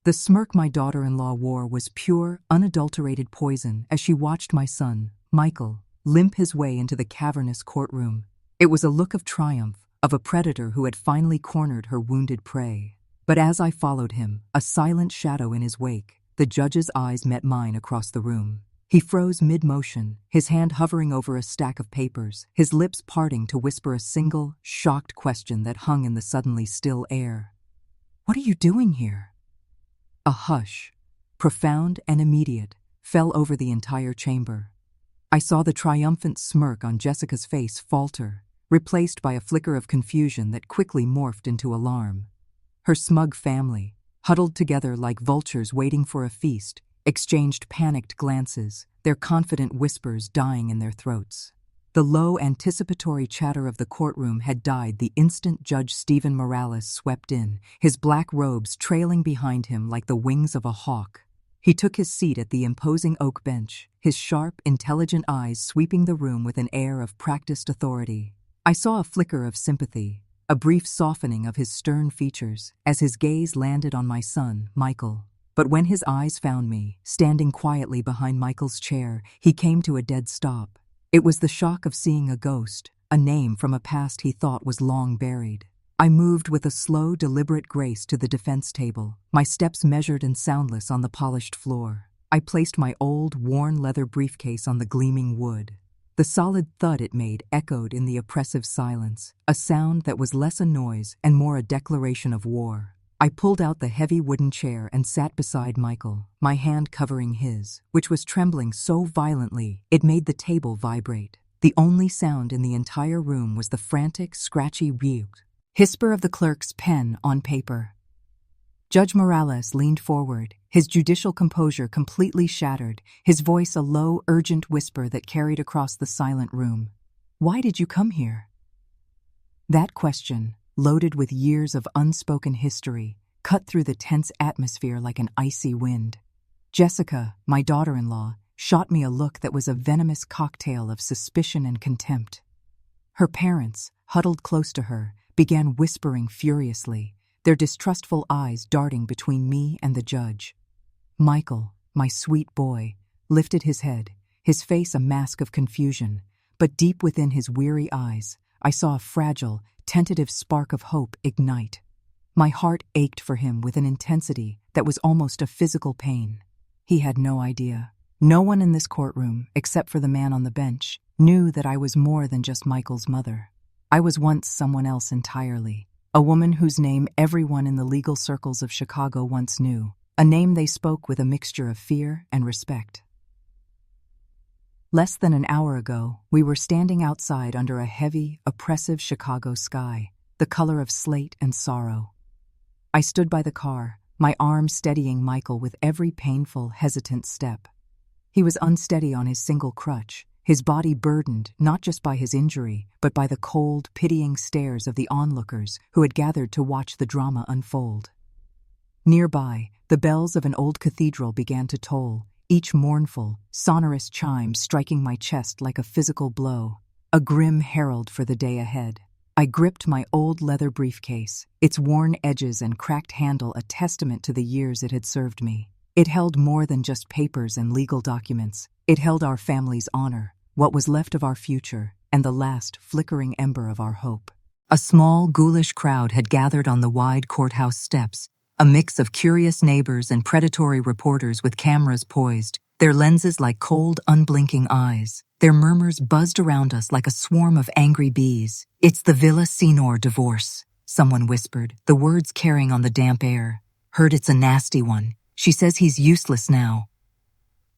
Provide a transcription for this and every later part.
The smirk my daughter-in-law wore was pure, unadulterated poison as she watched my son, Michael, limp his way into the cavernous courtroom. It was a look of triumph, of a predator who had finally cornered her wounded prey. But as I followed him, a silent shadow in his wake, the judge's eyes met mine across the room. He froze mid-motion, his hand hovering over a stack of papers, his lips parting to whisper a single, shocked question that hung in the suddenly still air. "What are you doing here?" A hush, profound and immediate, fell over the entire chamber. I saw the triumphant smirk on Jessica's face falter, replaced by a flicker of confusion that quickly morphed into alarm. Her smug family, huddled together like vultures waiting for a feast, exchanged panicked glances, their confident whispers dying in their throats. The low, anticipatory chatter of the courtroom had died the instant Judge Stephen Morales swept in, his black robes trailing behind him like the wings of a hawk. He took his seat at the imposing oak bench, his sharp, intelligent eyes sweeping the room with an air of practiced authority. I saw a flicker of sympathy, a brief softening of his stern features, as his gaze landed on my son, Michael. But when his eyes found me, standing quietly behind Michael's chair, he came to a dead stop. It was the shock of seeing a ghost, a name from a past he thought was long buried. I moved with a slow, deliberate grace to the defense table, my steps measured and soundless on the polished floor. I placed my old, worn leather briefcase on the gleaming wood. The solid thud it made echoed in the oppressive silence, a sound that was less a noise and more a declaration of war. I pulled out the heavy wooden chair and sat beside Michael, my hand covering his, which was trembling so violently it made the table vibrate. The only sound in the entire room was the frantic, scratchy whisper of the clerk's pen on paper. Judge Morales leaned forward, his judicial composure completely shattered, his voice a low, urgent whisper that carried across the silent room. "Why did you come here?" That question, loaded with years of unspoken history, cut through the tense atmosphere like an icy wind. Jessica, my daughter-in-law, shot me a look that was a venomous cocktail of suspicion and contempt. Her parents, huddled close to her, began whispering furiously, their distrustful eyes darting between me and the judge. Michael, my sweet boy, lifted his head, his face a mask of confusion, but deep within his weary eyes, I saw a fragile, tentative spark of hope ignite. My heart ached for him with an intensity that was almost a physical pain. He had no idea. No one in this courtroom, except for the man on the bench, knew that I was more than just Michael's mother. I was once someone else entirely, a woman whose name everyone in the legal circles of Chicago once knew, a name they spoke with a mixture of fear and respect. Less than an hour ago, we were standing outside under a heavy, oppressive Chicago sky, the color of slate and sorrow. I stood by the car, my arm steadying Michael with every painful, hesitant step. He was unsteady on his single crutch, his body burdened not just by his injury, but by the cold, pitying stares of the onlookers who had gathered to watch the drama unfold. Nearby, the bells of an old cathedral began to toll, each mournful, sonorous chime striking my chest like a physical blow, a grim herald for the day ahead. I gripped my old leather briefcase, its worn edges and cracked handle a testament to the years it had served me. It held more than just papers and legal documents. It held our family's honor, what was left of our future, and the last flickering ember of our hope. A small, ghoulish crowd had gathered on the wide courthouse steps, a mix of curious neighbors and predatory reporters with cameras poised, their lenses like cold, unblinking eyes. Their murmurs buzzed around us like a swarm of angry bees. "It's the Villa Senor divorce," someone whispered, the words carrying on the damp air. "Heard it's a nasty one. She says he's useless now."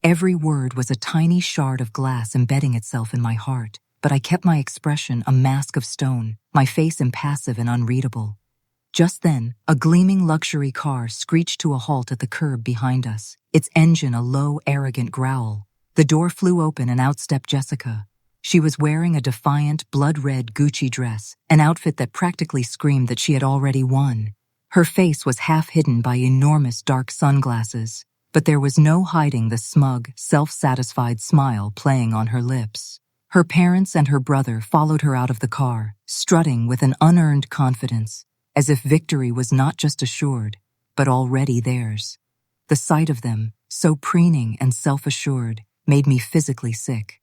Every word was a tiny shard of glass embedding itself in my heart, but I kept my expression a mask of stone, my face impassive and unreadable. Just then, a gleaming luxury car screeched to a halt at the curb behind us, its engine a low, arrogant growl. The door flew open and out stepped Jessica. She was wearing a defiant, blood-red Gucci dress, an outfit that practically screamed that she had already won. Her face was half hidden by enormous dark sunglasses, but there was no hiding the smug, self-satisfied smile playing on her lips. Her parents and her brother followed her out of the car, strutting with an unearned confidence, as if victory was not just assured, but already theirs. The sight of them, so preening and self-assured, made me physically sick.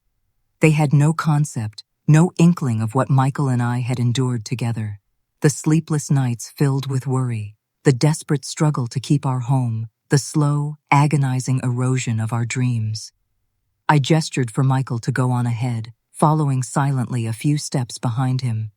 They had no concept, no inkling of what Michael and I had endured together. The sleepless nights filled with worry, the desperate struggle to keep our home, the slow, agonizing erosion of our dreams. I gestured for Michael to go on ahead, following silently a few steps behind him.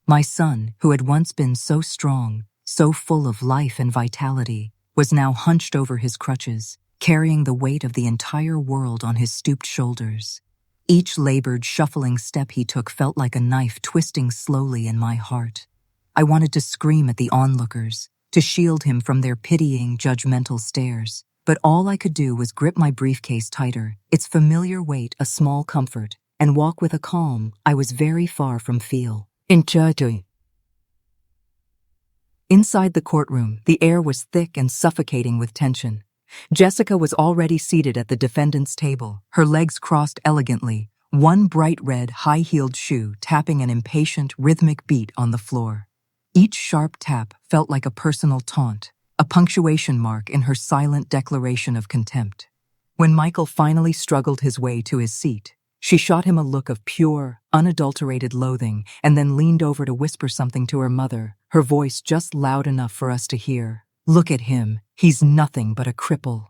My son, who had once been so strong, so full of life and vitality, was now hunched over his crutches, carrying the weight of the entire world on his stooped shoulders. Each labored, shuffling step he took felt like a knife twisting slowly in my heart. I wanted to scream at the onlookers, to shield him from their pitying, judgmental stares, but all I could do was grip my briefcase tighter, its familiar weight a small comfort, and walk with a calm I was very far from feel. Inside the courtroom, the air was thick and suffocating with tension. Jessica was already seated at the defendant's table, her legs crossed elegantly, one bright red, high-heeled shoe tapping an impatient, rhythmic beat on the floor. Each sharp tap felt like a personal taunt, a punctuation mark in her silent declaration of contempt. When Michael finally struggled his way to his seat, she shot him a look of pure, unadulterated loathing and then leaned over to whisper something to her mother, her voice just loud enough for us to hear. "Look at him. He's nothing but a cripple."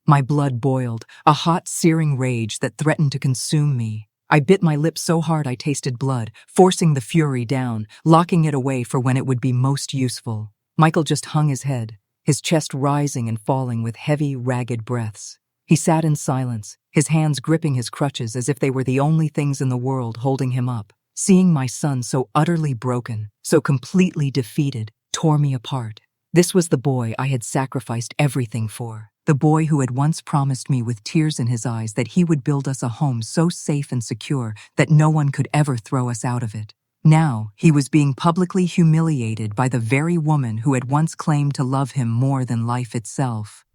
My blood boiled, a hot, searing rage that threatened to consume me. I bit my lip so hard I tasted blood, forcing the fury down, locking it away for when it would be most useful. Michael just hung his head, his chest rising and falling with heavy, ragged breaths. He sat in silence, his hands gripping his crutches as if they were the only things in the world holding him up. Seeing my son so utterly broken, so completely defeated, tore me apart. This was the boy I had sacrificed everything for. The boy who had once promised me with tears in his eyes that he would build us a home so safe and secure that no one could ever throw us out of it. Now, he was being publicly humiliated by the very woman who had once claimed to love him more than life itself.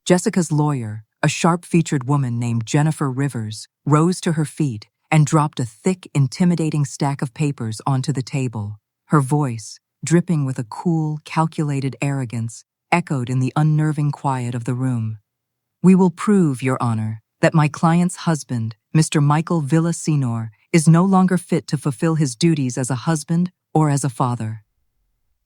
Jessica's lawyer, a sharp-featured woman named Jennifer Rivers, rose to her feet and dropped a thick, intimidating stack of papers onto the table. Her voice, dripping with a cool, calculated arrogance, echoed in the unnerving quiet of the room. "We will prove, Your Honor, that my client's husband, Mr. Michael Villasenor, is no longer fit to fulfill his duties as a husband or as a father."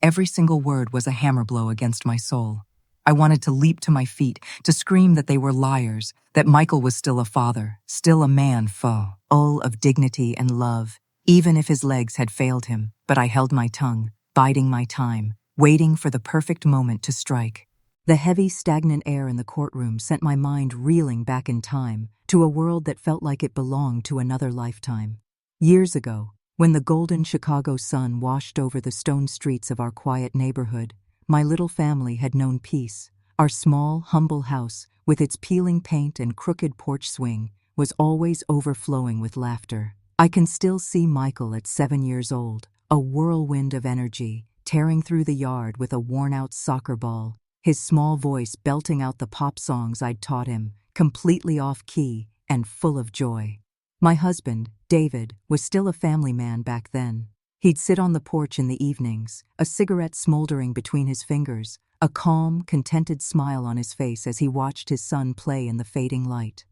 Every single word was a hammer blow against my soul. I wanted to leap to my feet, to scream that they were liars, that Michael was still a father, still a man full of dignity and love, even if his legs had failed him. But I held my tongue, biding my time, waiting for the perfect moment to strike. The heavy, stagnant air in the courtroom sent my mind reeling back in time, to a world that felt like it belonged to another lifetime. Years ago, when the golden Chicago sun washed over the stone streets of our quiet neighborhood, my little family had known peace. Our small, humble house, with its peeling paint and crooked porch swing, was always overflowing with laughter. I can still see Michael at 7 years old, a whirlwind of energy, tearing through the yard with a worn-out soccer ball, his small voice belting out the pop songs I'd taught him, completely off-key and full of joy. My husband, David, was still a family man back then. He'd sit on the porch in the evenings, a cigarette smoldering between his fingers, a calm, contented smile on his face as he watched his son play in the fading light.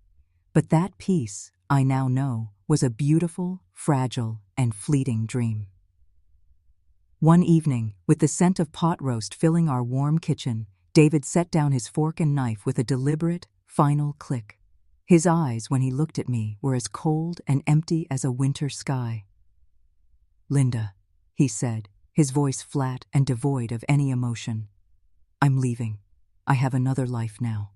But that peace, I now know, was a beautiful, fragile, and fleeting dream. One evening, with the scent of pot roast filling our warm kitchen, David set down his fork and knife with a deliberate, final click. His eyes, when he looked at me, were as cold and empty as a winter sky. "Linda," he said, his voice flat and devoid of any emotion. "I'm leaving. I have another life now."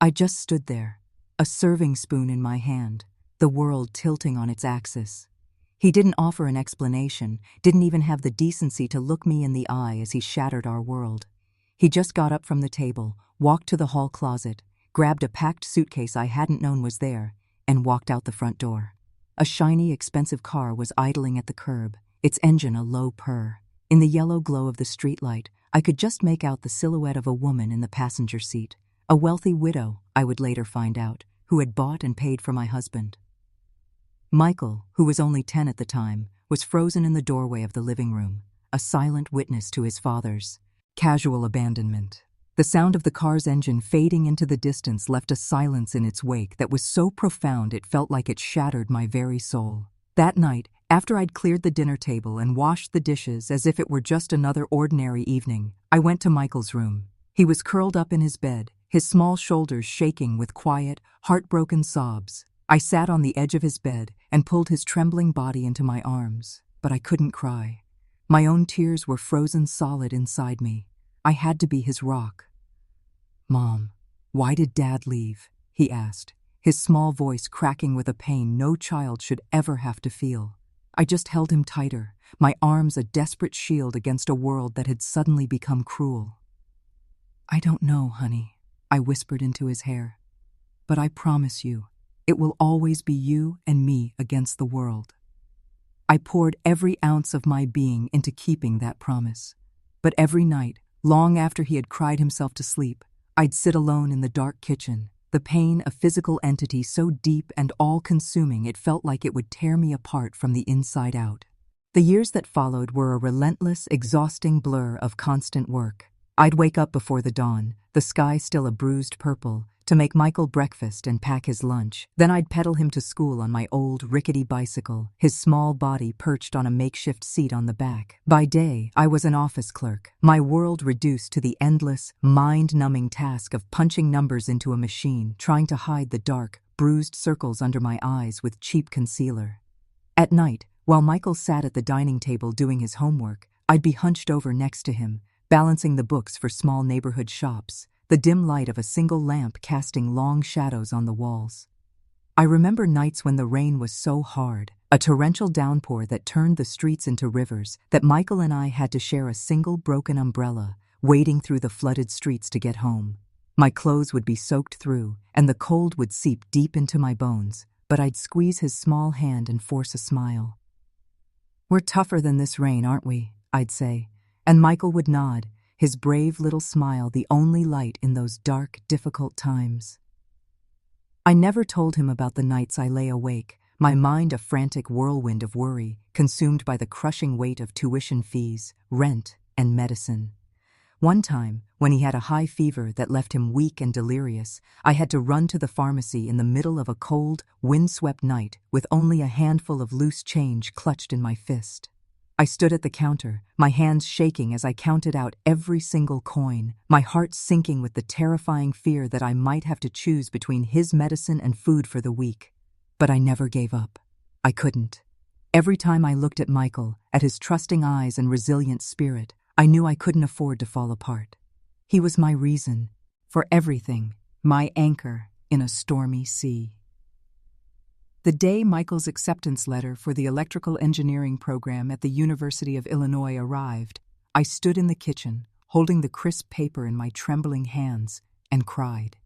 I just stood there, a serving spoon in my hand, the world tilting on its axis. He didn't offer an explanation, didn't even have the decency to look me in the eye as he shattered our world. He just got up from the table, walked to the hall closet, grabbed a packed suitcase I hadn't known was there, and walked out the front door. A shiny, expensive car was idling at the curb, its engine a low purr. In the yellow glow of the streetlight, I could just make out the silhouette of a woman in the passenger seat, a wealthy widow, I would later find out, who had bought and paid for my husband. Michael, who was only 10 at the time, was frozen in the doorway of the living room, a silent witness to his father's Casual abandonment. The sound of the car's engine fading into the distance left a silence in its wake that was so profound it felt like it shattered my very soul. That night, after I'd cleared the dinner table and washed the dishes as if it were just another ordinary evening, I went to Michael's room. He was curled up in his bed, his small shoulders shaking with quiet, heartbroken sobs. I sat on the edge of his bed and pulled his trembling body into my arms, but I couldn't cry. My own tears were frozen solid inside me. I had to be his rock. "Mom, why did Dad leave?" he asked, his small voice cracking with a pain no child should ever have to feel. I just held him tighter, my arms a desperate shield against a world that had suddenly become cruel. "I don't know, honey," I whispered into his hair. "But I promise you, it will always be you and me against the world." I poured every ounce of my being into keeping that promise. But every night, long after he had cried himself to sleep, I'd sit alone in the dark kitchen, the pain a physical entity so deep and all-consuming it felt like it would tear me apart from the inside out. The years that followed were a relentless, exhausting blur of constant work. I'd wake up before the dawn, the sky still a bruised purple, to make Michael breakfast and pack his lunch. Then I'd pedal him to school on my old, rickety bicycle, his small body perched on a makeshift seat on the back. By day, I was an office clerk, my world reduced to the endless, mind-numbing task of punching numbers into a machine, trying to hide the dark, bruised circles under my eyes with cheap concealer. At night, while Michael sat at the dining table doing his homework, I'd be hunched over next to him, balancing the books for small neighborhood shops, the dim light of a single lamp casting long shadows on the walls. I remember nights when the rain was so hard, a torrential downpour that turned the streets into rivers, that Michael and I had to share a single broken umbrella, wading through the flooded streets to get home. My clothes would be soaked through, and the cold would seep deep into my bones, but I'd squeeze his small hand and force a smile. "We're tougher than this rain, aren't we?" I'd say, and Michael would nod, his brave little smile the only light in those dark, difficult times. I never told him about the nights I lay awake, my mind a frantic whirlwind of worry, consumed by the crushing weight of tuition fees, rent, and medicine. One time, when he had a high fever that left him weak and delirious, I had to run to the pharmacy in the middle of a cold, wind-swept night with only a handful of loose change clutched in my fist. I stood at the counter, my hands shaking as I counted out every single coin, my heart sinking with the terrifying fear that I might have to choose between his medicine and food for the week. But I never gave up. I couldn't. Every time I looked at Michael, at his trusting eyes and resilient spirit, I knew I couldn't afford to fall apart. He was my reason for everything, my anchor in a stormy sea. The day Michael's acceptance letter for the electrical engineering program at the University of Illinois arrived, I stood in the kitchen, holding the crisp paper in my trembling hands, and cried.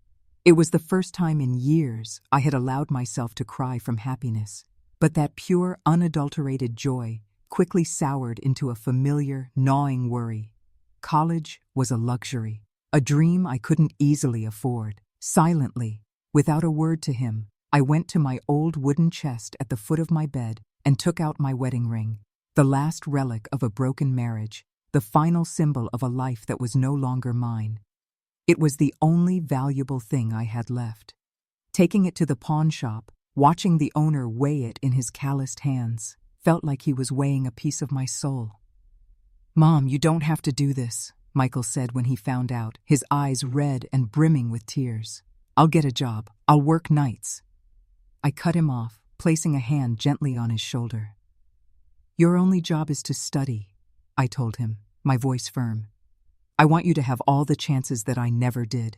It was the first time in years I had allowed myself to cry from happiness, but that pure, unadulterated joy quickly soured into a familiar, gnawing worry. College was a luxury, a dream I couldn't easily afford. Silently, without a word to him, I went to my old wooden chest at the foot of my bed and took out my wedding ring, the last relic of a broken marriage, the final symbol of a life that was no longer mine. It was the only valuable thing I had left. Taking it to the pawn shop, watching the owner weigh it in his calloused hands, felt like he was weighing a piece of my soul. "Mom, you don't have to do this," Michael said when he found out, his eyes red and brimming with tears. "I'll get a job. I'll work nights." I cut him off, placing a hand gently on his shoulder. "Your only job is to study," I told him, my voice firm. "I want you to have all the chances that I never did."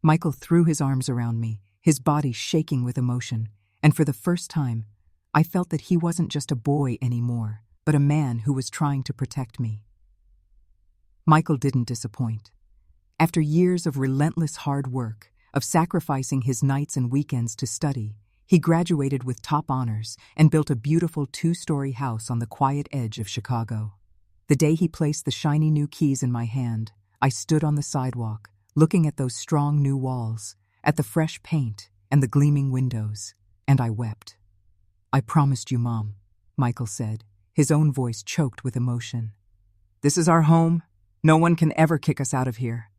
Michael threw his arms around me, his body shaking with emotion, and for the first time, I felt that he wasn't just a boy anymore, but a man who was trying to protect me. Michael didn't disappoint. After years of relentless hard work, of sacrificing his nights and weekends to study, he graduated with top honors and built a beautiful 2-story house on the quiet edge of Chicago. The day he placed the shiny new keys in my hand, I stood on the sidewalk, looking at those strong new walls, at the fresh paint and the gleaming windows, and I wept. "I promised you, Mom," Michael said, his own voice choked with emotion. "This is our home, No one can ever kick us out of here.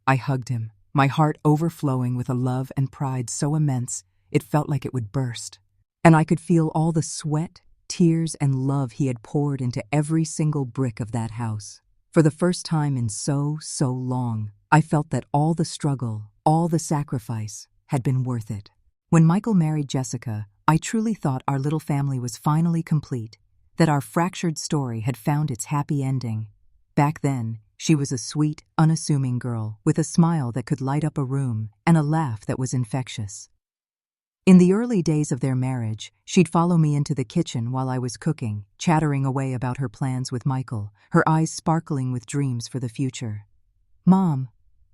I hugged him, my heart overflowing with a love and pride so immense it felt like it would burst. And I could feel all the sweat, tears, and love he had poured into every single brick of that house. For the first time in so long, I felt that all the struggle, all the sacrifice, had been worth it. When Michael married Jessica, I truly thought our little family was finally complete, that our fractured story had found its happy ending. Back then, she was a sweet, unassuming girl with a smile that could light up a room and a laugh that was infectious. In the early days of their marriage, she'd follow me into the kitchen while I was cooking, chattering away about her plans with Michael, her eyes sparkling with dreams for the future. "Mom,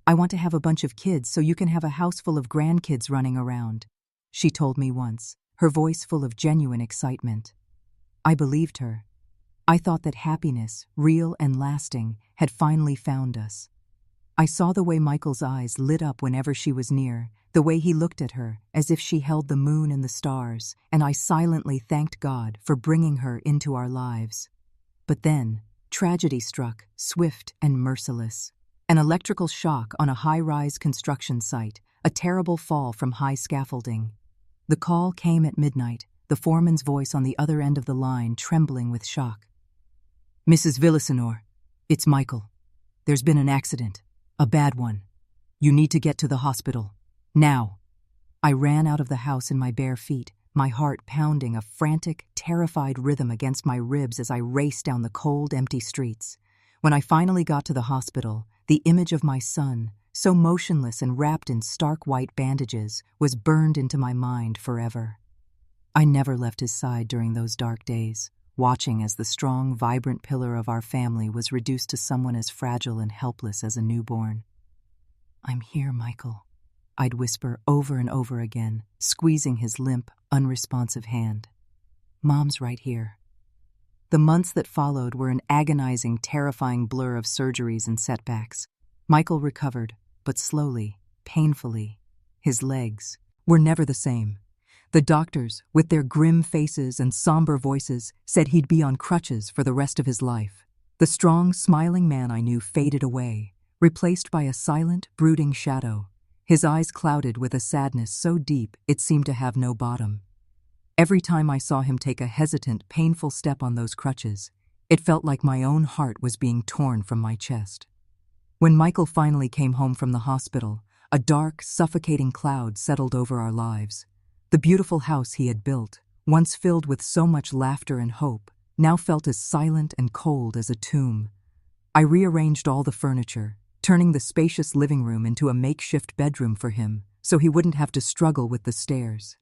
I want to have a bunch of kids so you can have a house full of grandkids running around," she told me once, her voice full of genuine excitement. I believed her. I thought that happiness, real and lasting, had finally found us. I saw the way Michael's eyes lit up whenever she was near, the way he looked at her as if she held the moon and the stars, and I silently thanked God for bringing her into our lives. But then, tragedy struck, swift and merciless. An electrical shock on a high-rise construction site, a terrible fall from high scaffolding. The call came at midnight, the foreman's voice on the other end of the line trembling with shock. "Mrs. Villasenor, it's Michael. There's been an accident, a bad one. You need to get to the hospital. Now." I ran out of the house in my bare feet, my heart pounding a frantic, terrified rhythm against my ribs as I raced down the cold, empty streets. When I finally got to the hospital, the image of my son, so motionless and wrapped in stark white bandages, was burned into my mind forever. I never left his side during those dark days, watching as the strong, vibrant pillar of our family was reduced to someone as fragile and helpless as a newborn. "I'm here, Michael," I'd whisper over and over again, squeezing his limp, unresponsive hand. "Mom's right here." The months that followed were an agonizing, terrifying blur of surgeries and setbacks. Michael recovered, but slowly, painfully. His legs were never the same. The doctors, with their grim faces and somber voices, said he'd be on crutches for the rest of his life. The strong, smiling man I knew faded away, replaced by a silent, brooding shadow, his eyes clouded with a sadness so deep it seemed to have no bottom. Every time I saw him take a hesitant, painful step on those crutches, it felt like my own heart was being torn from my chest. When Michael finally came home from the hospital, a dark, suffocating cloud settled over our lives. The beautiful house he had built, once filled with so much laughter and hope, now felt as silent and cold as a tomb. I rearranged all the furniture, turning the spacious living room into a makeshift bedroom for him, so he wouldn't have to struggle with the stairs.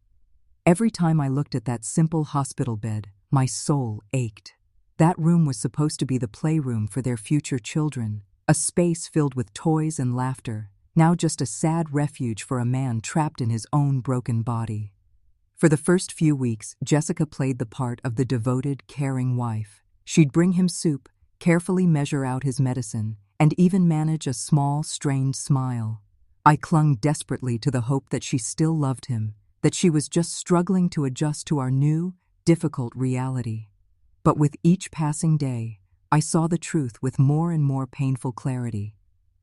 Every time I looked at that simple hospital bed, my soul ached. That room was supposed to be the playroom for their future children, a space filled with toys and laughter, now just a sad refuge for a man trapped in his own broken body. For the first few weeks, Jessica played the part of the devoted, caring wife. She'd bring him soup, carefully measure out his medicine, and even manage a small, strained smile. I clung desperately to the hope that she still loved him, that she was just struggling to adjust to our new, difficult reality. But with each passing day, I saw the truth with more and more painful clarity.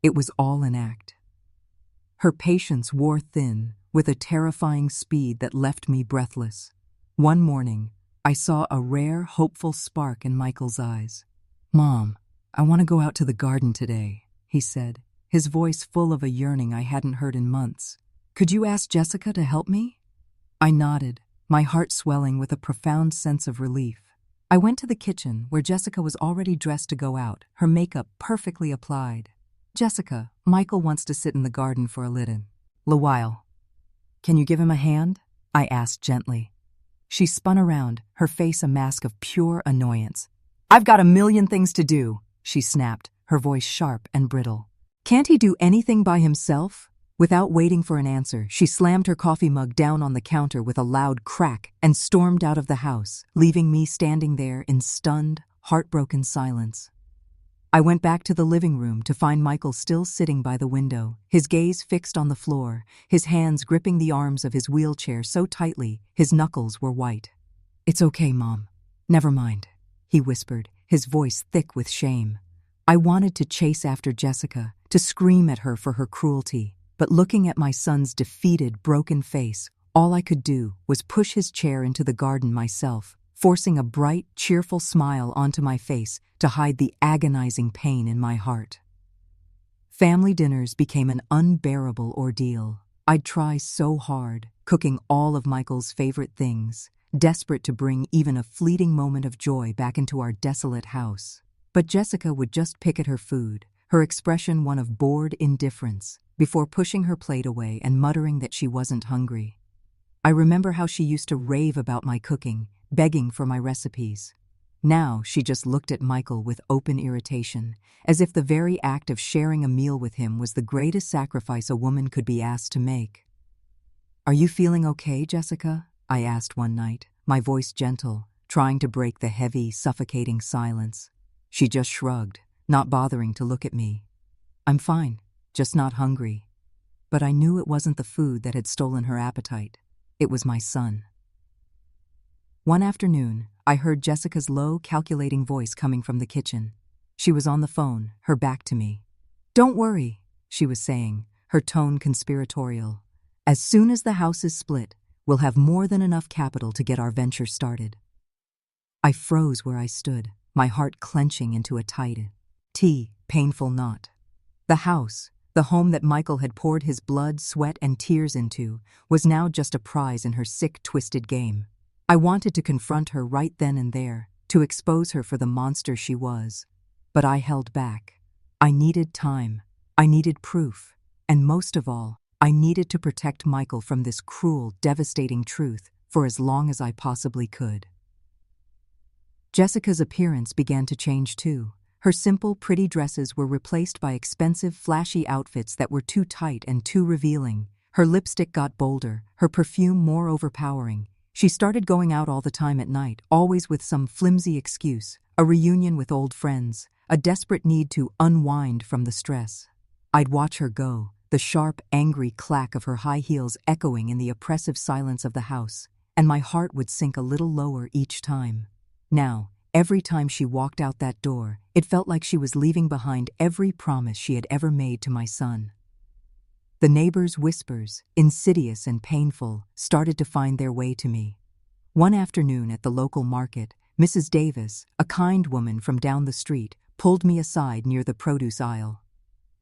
It was all an act. Her patience wore thin, with a terrifying speed that left me breathless. One morning, I saw a rare, hopeful spark in Michael's eyes. "Mom, I want to go out to the garden today," he said, his voice full of a yearning I hadn't heard in months. "Could you ask Jessica to help me?" I nodded, my heart swelling with a profound sense of relief. I went to the kitchen where Jessica was already dressed to go out, her makeup perfectly applied. "Jessica, Michael wants to sit in the garden for a little while. Can you give him a hand?" I asked gently. She spun around, her face a mask of pure annoyance. "I've got a million things to do," she snapped, her voice sharp and brittle. "Can't he do anything by himself?" Without waiting for an answer, she slammed her coffee mug down on the counter with a loud crack and stormed out of the house, leaving me standing there in stunned, heartbroken silence. I went back to the living room to find Michael still sitting by the window, his gaze fixed on the floor, his hands gripping the arms of his wheelchair so tightly his knuckles were white. "It's okay, Mom. Never mind," he whispered, his voice thick with shame. I wanted to chase after Jessica, to scream at her for her cruelty, but looking at my son's defeated, broken face, all I could do was push his chair into the garden myself, forcing a bright, cheerful smile onto my face to hide the agonizing pain in my heart. Family dinners became an unbearable ordeal. I'd try so hard, cooking all of Michael's favorite things, desperate to bring even a fleeting moment of joy back into our desolate house. But Jessica would just pick at her food, her expression one of bored indifference, before pushing her plate away and muttering that she wasn't hungry. I remember how she used to rave about my cooking, begging for my recipes. Now she just looked at Michael with open irritation, as if the very act of sharing a meal with him was the greatest sacrifice a woman could be asked to make. "Are you feeling okay, Jessica?" I asked one night, my voice gentle, trying to break the heavy, suffocating silence. She just shrugged, not bothering to look at me. "I'm fine, just not hungry." But I knew it wasn't the food that had stolen her appetite. It was my son. One afternoon, I heard Jessica's low, calculating voice coming from the kitchen. She was on the phone, her back to me. "Don't worry," she was saying, her tone conspiratorial. "As soon as the house is split, we'll have more than enough capital to get our venture started." I froze where I stood, my heart clenching into a tight, painful knot. The house, the home that Michael had poured his blood, sweat, and tears into, was now just a prize in her sick, twisted game. I wanted to confront her right then and there, to expose her for the monster she was. But I held back. I needed time. I needed proof. And most of all, I needed to protect Michael from this cruel, devastating truth for as long as I possibly could. Jessica's appearance began to change too. Her simple, pretty dresses were replaced by expensive, flashy outfits that were too tight and too revealing. Her lipstick got bolder, her perfume more overpowering. She started going out all the time at night, always with some flimsy excuse, a reunion with old friends, a desperate need to unwind from the stress. I'd watch her go, the sharp, angry clack of her high heels echoing in the oppressive silence of the house, and my heart would sink a little lower each time. Now, every time she walked out that door, it felt like she was leaving behind every promise she had ever made to my son. The neighbors' whispers, insidious and painful, started to find their way to me. One afternoon at the local market, Mrs. Davis, a kind woman from down the street, pulled me aside near the produce aisle.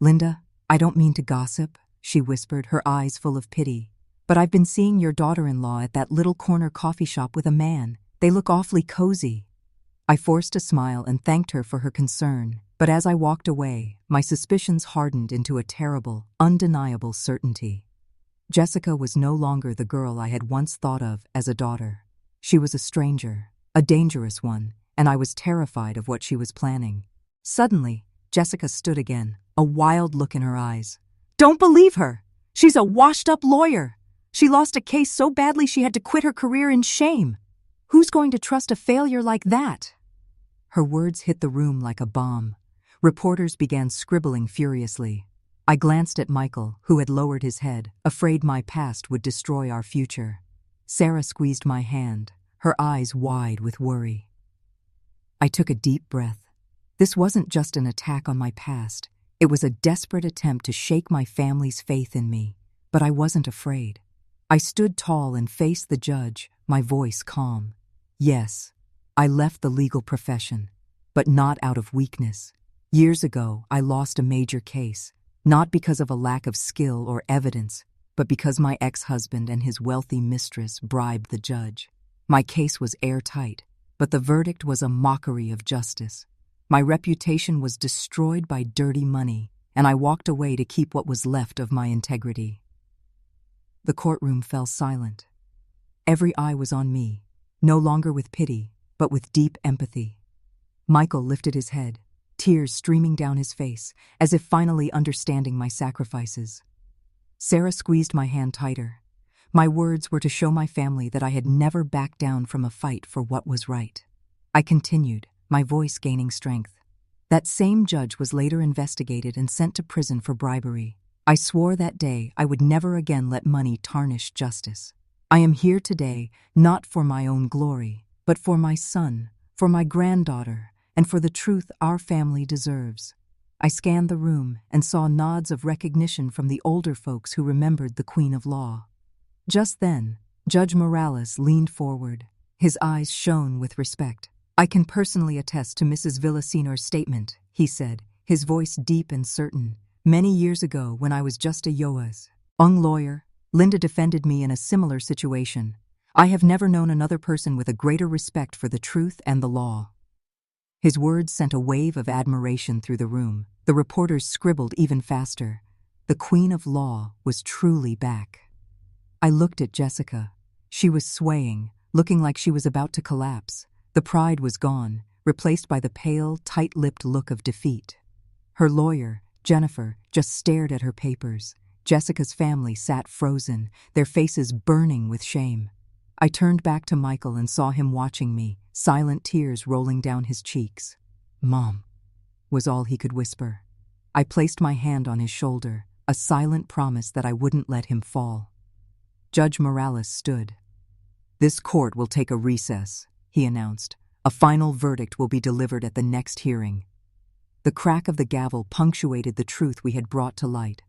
"Linda, I don't mean to gossip," she whispered, her eyes full of pity, "but I've been seeing your daughter-in-law at that little corner coffee shop with a man. They look awfully cozy." I forced a smile and thanked her for her concern, but as I walked away, my suspicions hardened into a terrible, undeniable certainty. Jessica was no longer the girl I had once thought of as a daughter. She was a stranger, a dangerous one, and I was terrified of what she was planning. Suddenly, Jessica stood again, a wild look in her eyes. "Don't believe her! She's a washed-up lawyer! She lost a case so badly she had to quit her career in shame. Who's going to trust a failure like that?" Her words hit the room like a bomb. Reporters began scribbling furiously. I glanced at Michael, who had lowered his head, afraid my past would destroy our future. Sarah squeezed my hand, her eyes wide with worry. I took a deep breath. This wasn't just an attack on my past. It was a desperate attempt to shake my family's faith in me. But I wasn't afraid. I stood tall and faced the judge, my voice calm. Yes, I left the legal profession, but not out of weakness. Years ago, I lost a major case, not because of a lack of skill or evidence, but because my ex-husband and his wealthy mistress bribed the judge. My case was airtight, but the verdict was a mockery of justice. My reputation was destroyed by dirty money, and I walked away to keep what was left of my integrity. The courtroom fell silent. Every eye was on me, no longer with pity, but with deep empathy. Michael lifted his head, tears streaming down his face, as if finally understanding my sacrifices. Sarah squeezed my hand tighter. My words were to show my family that I had never backed down from a fight for what was right. I continued, my voice gaining strength. That same judge was later investigated and sent to prison for bribery. I swore that day I would never again let money tarnish justice. I am here today not for my own glory, but for my son, for my granddaughter, and for the truth our family deserves. I scanned the room and saw nods of recognition from the older folks who remembered the Queen of Law. Just then, Judge Morales leaned forward. His eyes shone with respect. "I can personally attest to Mrs. Villasenor's statement," he said, his voice deep and certain. "Many years ago, when I was just a young lawyer, Linda defended me in a similar situation. I have never known another person with a greater respect for the truth and the law." His words sent a wave of admiration through the room. The reporters scribbled even faster. The Queen of Law was truly back. I looked at Jessica. She was swaying, looking like she was about to collapse. The pride was gone, replaced by the pale, tight-lipped look of defeat. Her lawyer, Jennifer, just stared at her papers. Jessica's family sat frozen, their faces burning with shame. I turned back to Michael and saw him watching me, silent tears rolling down his cheeks. "Mom," was all he could whisper. I placed my hand on his shoulder, a silent promise that I wouldn't let him fall. Judge Morales stood. "This court will take a recess," he announced. "A final verdict will be delivered at the next hearing." The crack of the gavel punctuated the truth we had brought to light.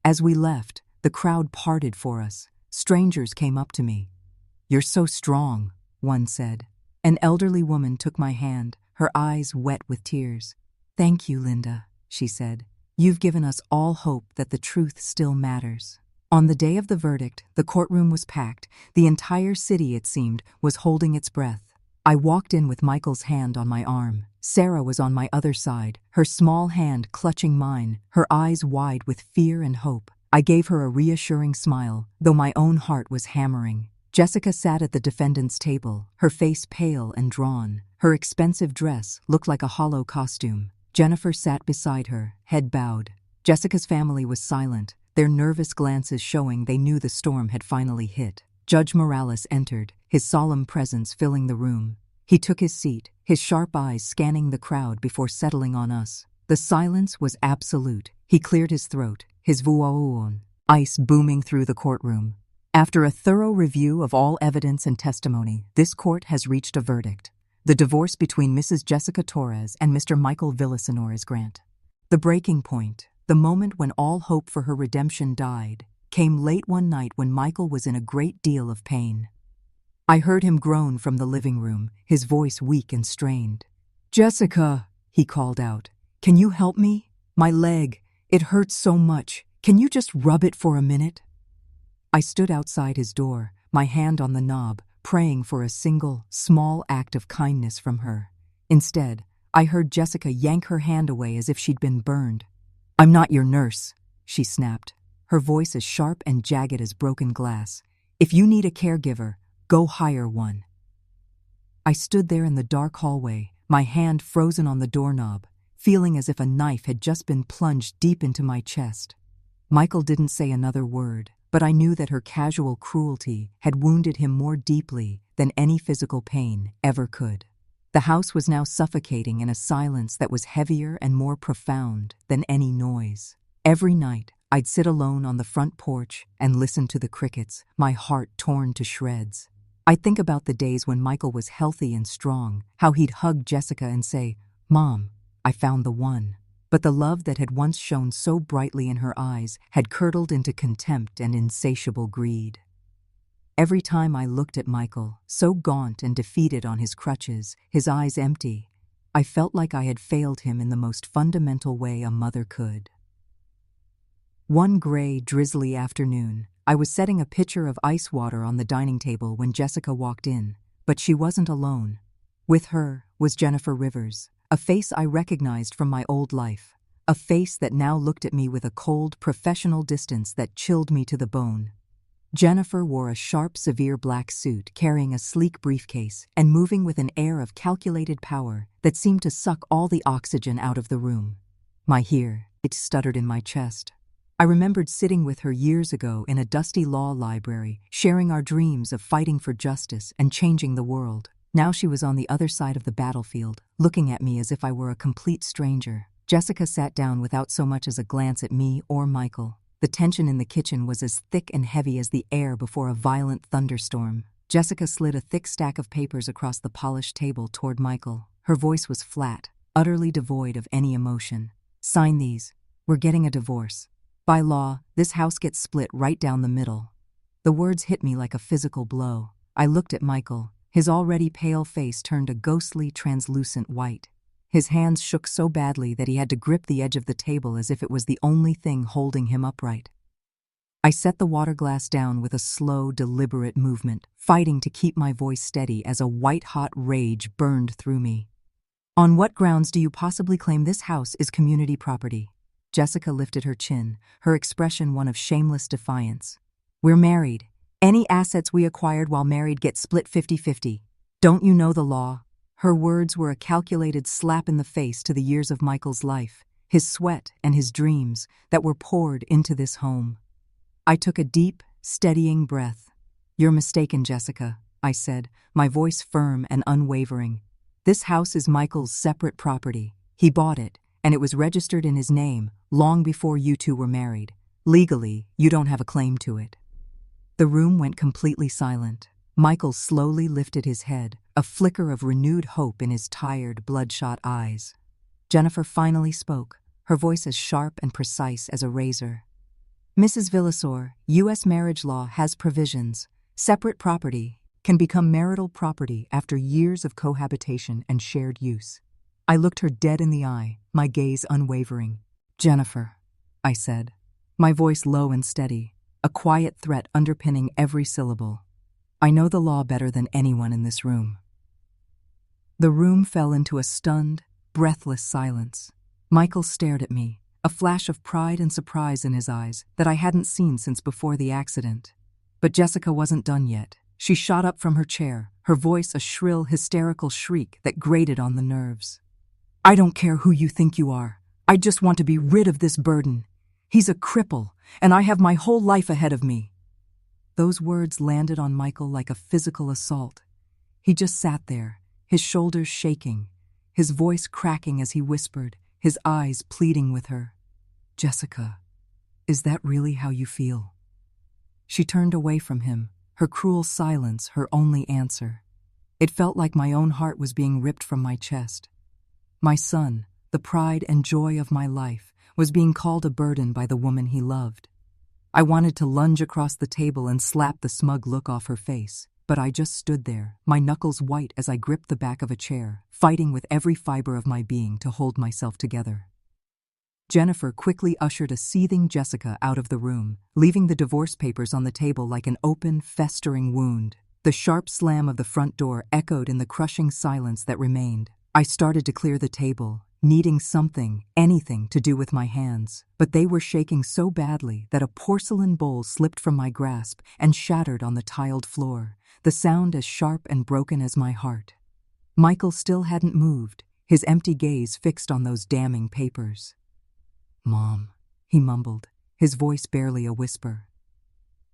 As we left, the crowd parted for us. Strangers came up to me. "You're so strong," one said. An elderly woman took my hand, her eyes wet with tears. "Thank you, Linda," she said. "You've given us all hope that the truth still matters." On the day of the verdict, the courtroom was packed. The entire city, it seemed, was holding its breath. I walked in with Michael's hand on my arm. Sarah was on my other side, her small hand clutching mine, her eyes wide with fear and hope. I gave her a reassuring smile, though my own heart was hammering. Jessica sat at the defendant's table, her face pale and drawn. Her expensive dress looked like a hollow costume. Jennifer sat beside her, head bowed. Jessica's family was silent, their nervous glances showing they knew the storm had finally hit. Judge Morales entered, his solemn presence filling the room. He took his seat, his sharp eyes scanning the crowd before settling on us. The silence was absolute. He cleared his throat, his voix ice booming through the courtroom. "After a thorough review of all evidence and testimony, this court has reached a verdict. The divorce between Mrs. Jessica Torres and Mr. Michael Villasenor is granted." The breaking point, the moment when all hope for her redemption died, came late one night when Michael was in a great deal of pain. I heard him groan from the living room, his voice weak and strained. "Jessica," he called out, "can you help me? My leg, it hurts so much. Can you just rub it for a minute?" I stood outside his door, my hand on the knob, praying for a single, small act of kindness from her. Instead, I heard Jessica yank her hand away as if she'd been burned. "I'm not your nurse," she snapped, her voice as sharp and jagged as broken glass. "If you need a caregiver, go hire one." I stood there in the dark hallway, my hand frozen on the doorknob, feeling as if a knife had just been plunged deep into my chest. Michael didn't say another word, but I knew that her casual cruelty had wounded him more deeply than any physical pain ever could. The house was now suffocating in a silence that was heavier and more profound than any noise. Every night, I'd sit alone on the front porch and listen to the crickets, my heart torn to shreds. I'd think about the days when Michael was healthy and strong, how he'd hug Jessica and say, "Mom, I found the one." But the love that had once shone so brightly in her eyes had curdled into contempt and insatiable greed. Every time I looked at Michael, so gaunt and defeated on his crutches, his eyes empty, I felt like I had failed him in the most fundamental way a mother could. One gray, drizzly afternoon, I was setting a pitcher of ice water on the dining table when Jessica walked in, but she wasn't alone. With her was Jennifer Rivers, a face I recognized from my old life, a face that now looked at me with a cold, professional distance that chilled me to the bone. Jennifer wore a sharp, severe black suit, carrying a sleek briefcase and moving with an air of calculated power that seemed to suck all the oxygen out of the room. It stuttered in my chest. I remembered sitting with her years ago in a dusty law library, sharing our dreams of fighting for justice and changing the world. Now she was on the other side of the battlefield, looking at me as if I were a complete stranger. Jessica sat down without so much as a glance at me or Michael. The tension in the kitchen was as thick and heavy as the air before a violent thunderstorm. Jessica slid a thick stack of papers across the polished table toward Michael. Her voice was flat, utterly devoid of any emotion. "Sign these. We're getting a divorce. By law, this house gets split right down the middle." The words hit me like a physical blow. I looked at Michael. His already pale face turned a ghostly, translucent white. His hands shook so badly that he had to grip the edge of the table as if it was the only thing holding him upright. I set the water glass down with a slow, deliberate movement, fighting to keep my voice steady as a white-hot rage burned through me. "On what grounds do you possibly claim this house is community property?" Jessica lifted her chin, her expression one of shameless defiance. "We're married. Any assets we acquired while married get split 50-50. Don't you know the law?" Her words were a calculated slap in the face to the years of Michael's life, his sweat and his dreams that were poured into this home. I took a deep, steadying breath. "You're mistaken, Jessica," I said, my voice firm and unwavering. "This house is Michael's separate property. He bought it, and it was registered in his name long before you two were married. Legally, you don't have a claim to it." The room went completely silent. Michael slowly lifted his head, a flicker of renewed hope in his tired, bloodshot eyes. Jennifer finally spoke, her voice as sharp and precise as a razor. "Mrs. Villasor, U.S. marriage law has provisions. Separate property can become marital property after years of cohabitation and shared use." I looked her dead in the eye, my gaze unwavering. "Jennifer," I said, my voice low and steady, a quiet threat underpinning every syllable. "I know the law better than anyone in this room." The room fell into a stunned, breathless silence. Michael stared at me, a flash of pride and surprise in his eyes that I hadn't seen since before the accident. But Jessica wasn't done yet. She shot up from her chair, her voice a shrill, hysterical shriek that grated on the nerves. "I don't care who you think you are. I just want to be rid of this burden. He's a cripple, and I have my whole life ahead of me." Those words landed on Michael like a physical assault. He just sat there, his shoulders shaking, his voice cracking as he whispered, his eyes pleading with her. "Jessica, is that really how you feel?" She turned away from him, her cruel silence her only answer. It felt like my own heart was being ripped from my chest. My son, the pride and joy of my life, was being called a burden by the woman he loved. I wanted to lunge across the table and slap the smug look off her face, but I just stood there, my knuckles white as I gripped the back of a chair, fighting with every fiber of my being to hold myself together. Jennifer quickly ushered a seething Jessica out of the room, leaving the divorce papers on the table like an open, festering wound. The sharp slam of the front door echoed in the crushing silence that remained. I started to clear the table, needing something, anything to do with my hands, but they were shaking so badly that a porcelain bowl slipped from my grasp and shattered on the tiled floor, the sound as sharp and broken as my heart. Michael still hadn't moved, his empty gaze fixed on those damning papers. "Mom," he mumbled, his voice barely a whisper.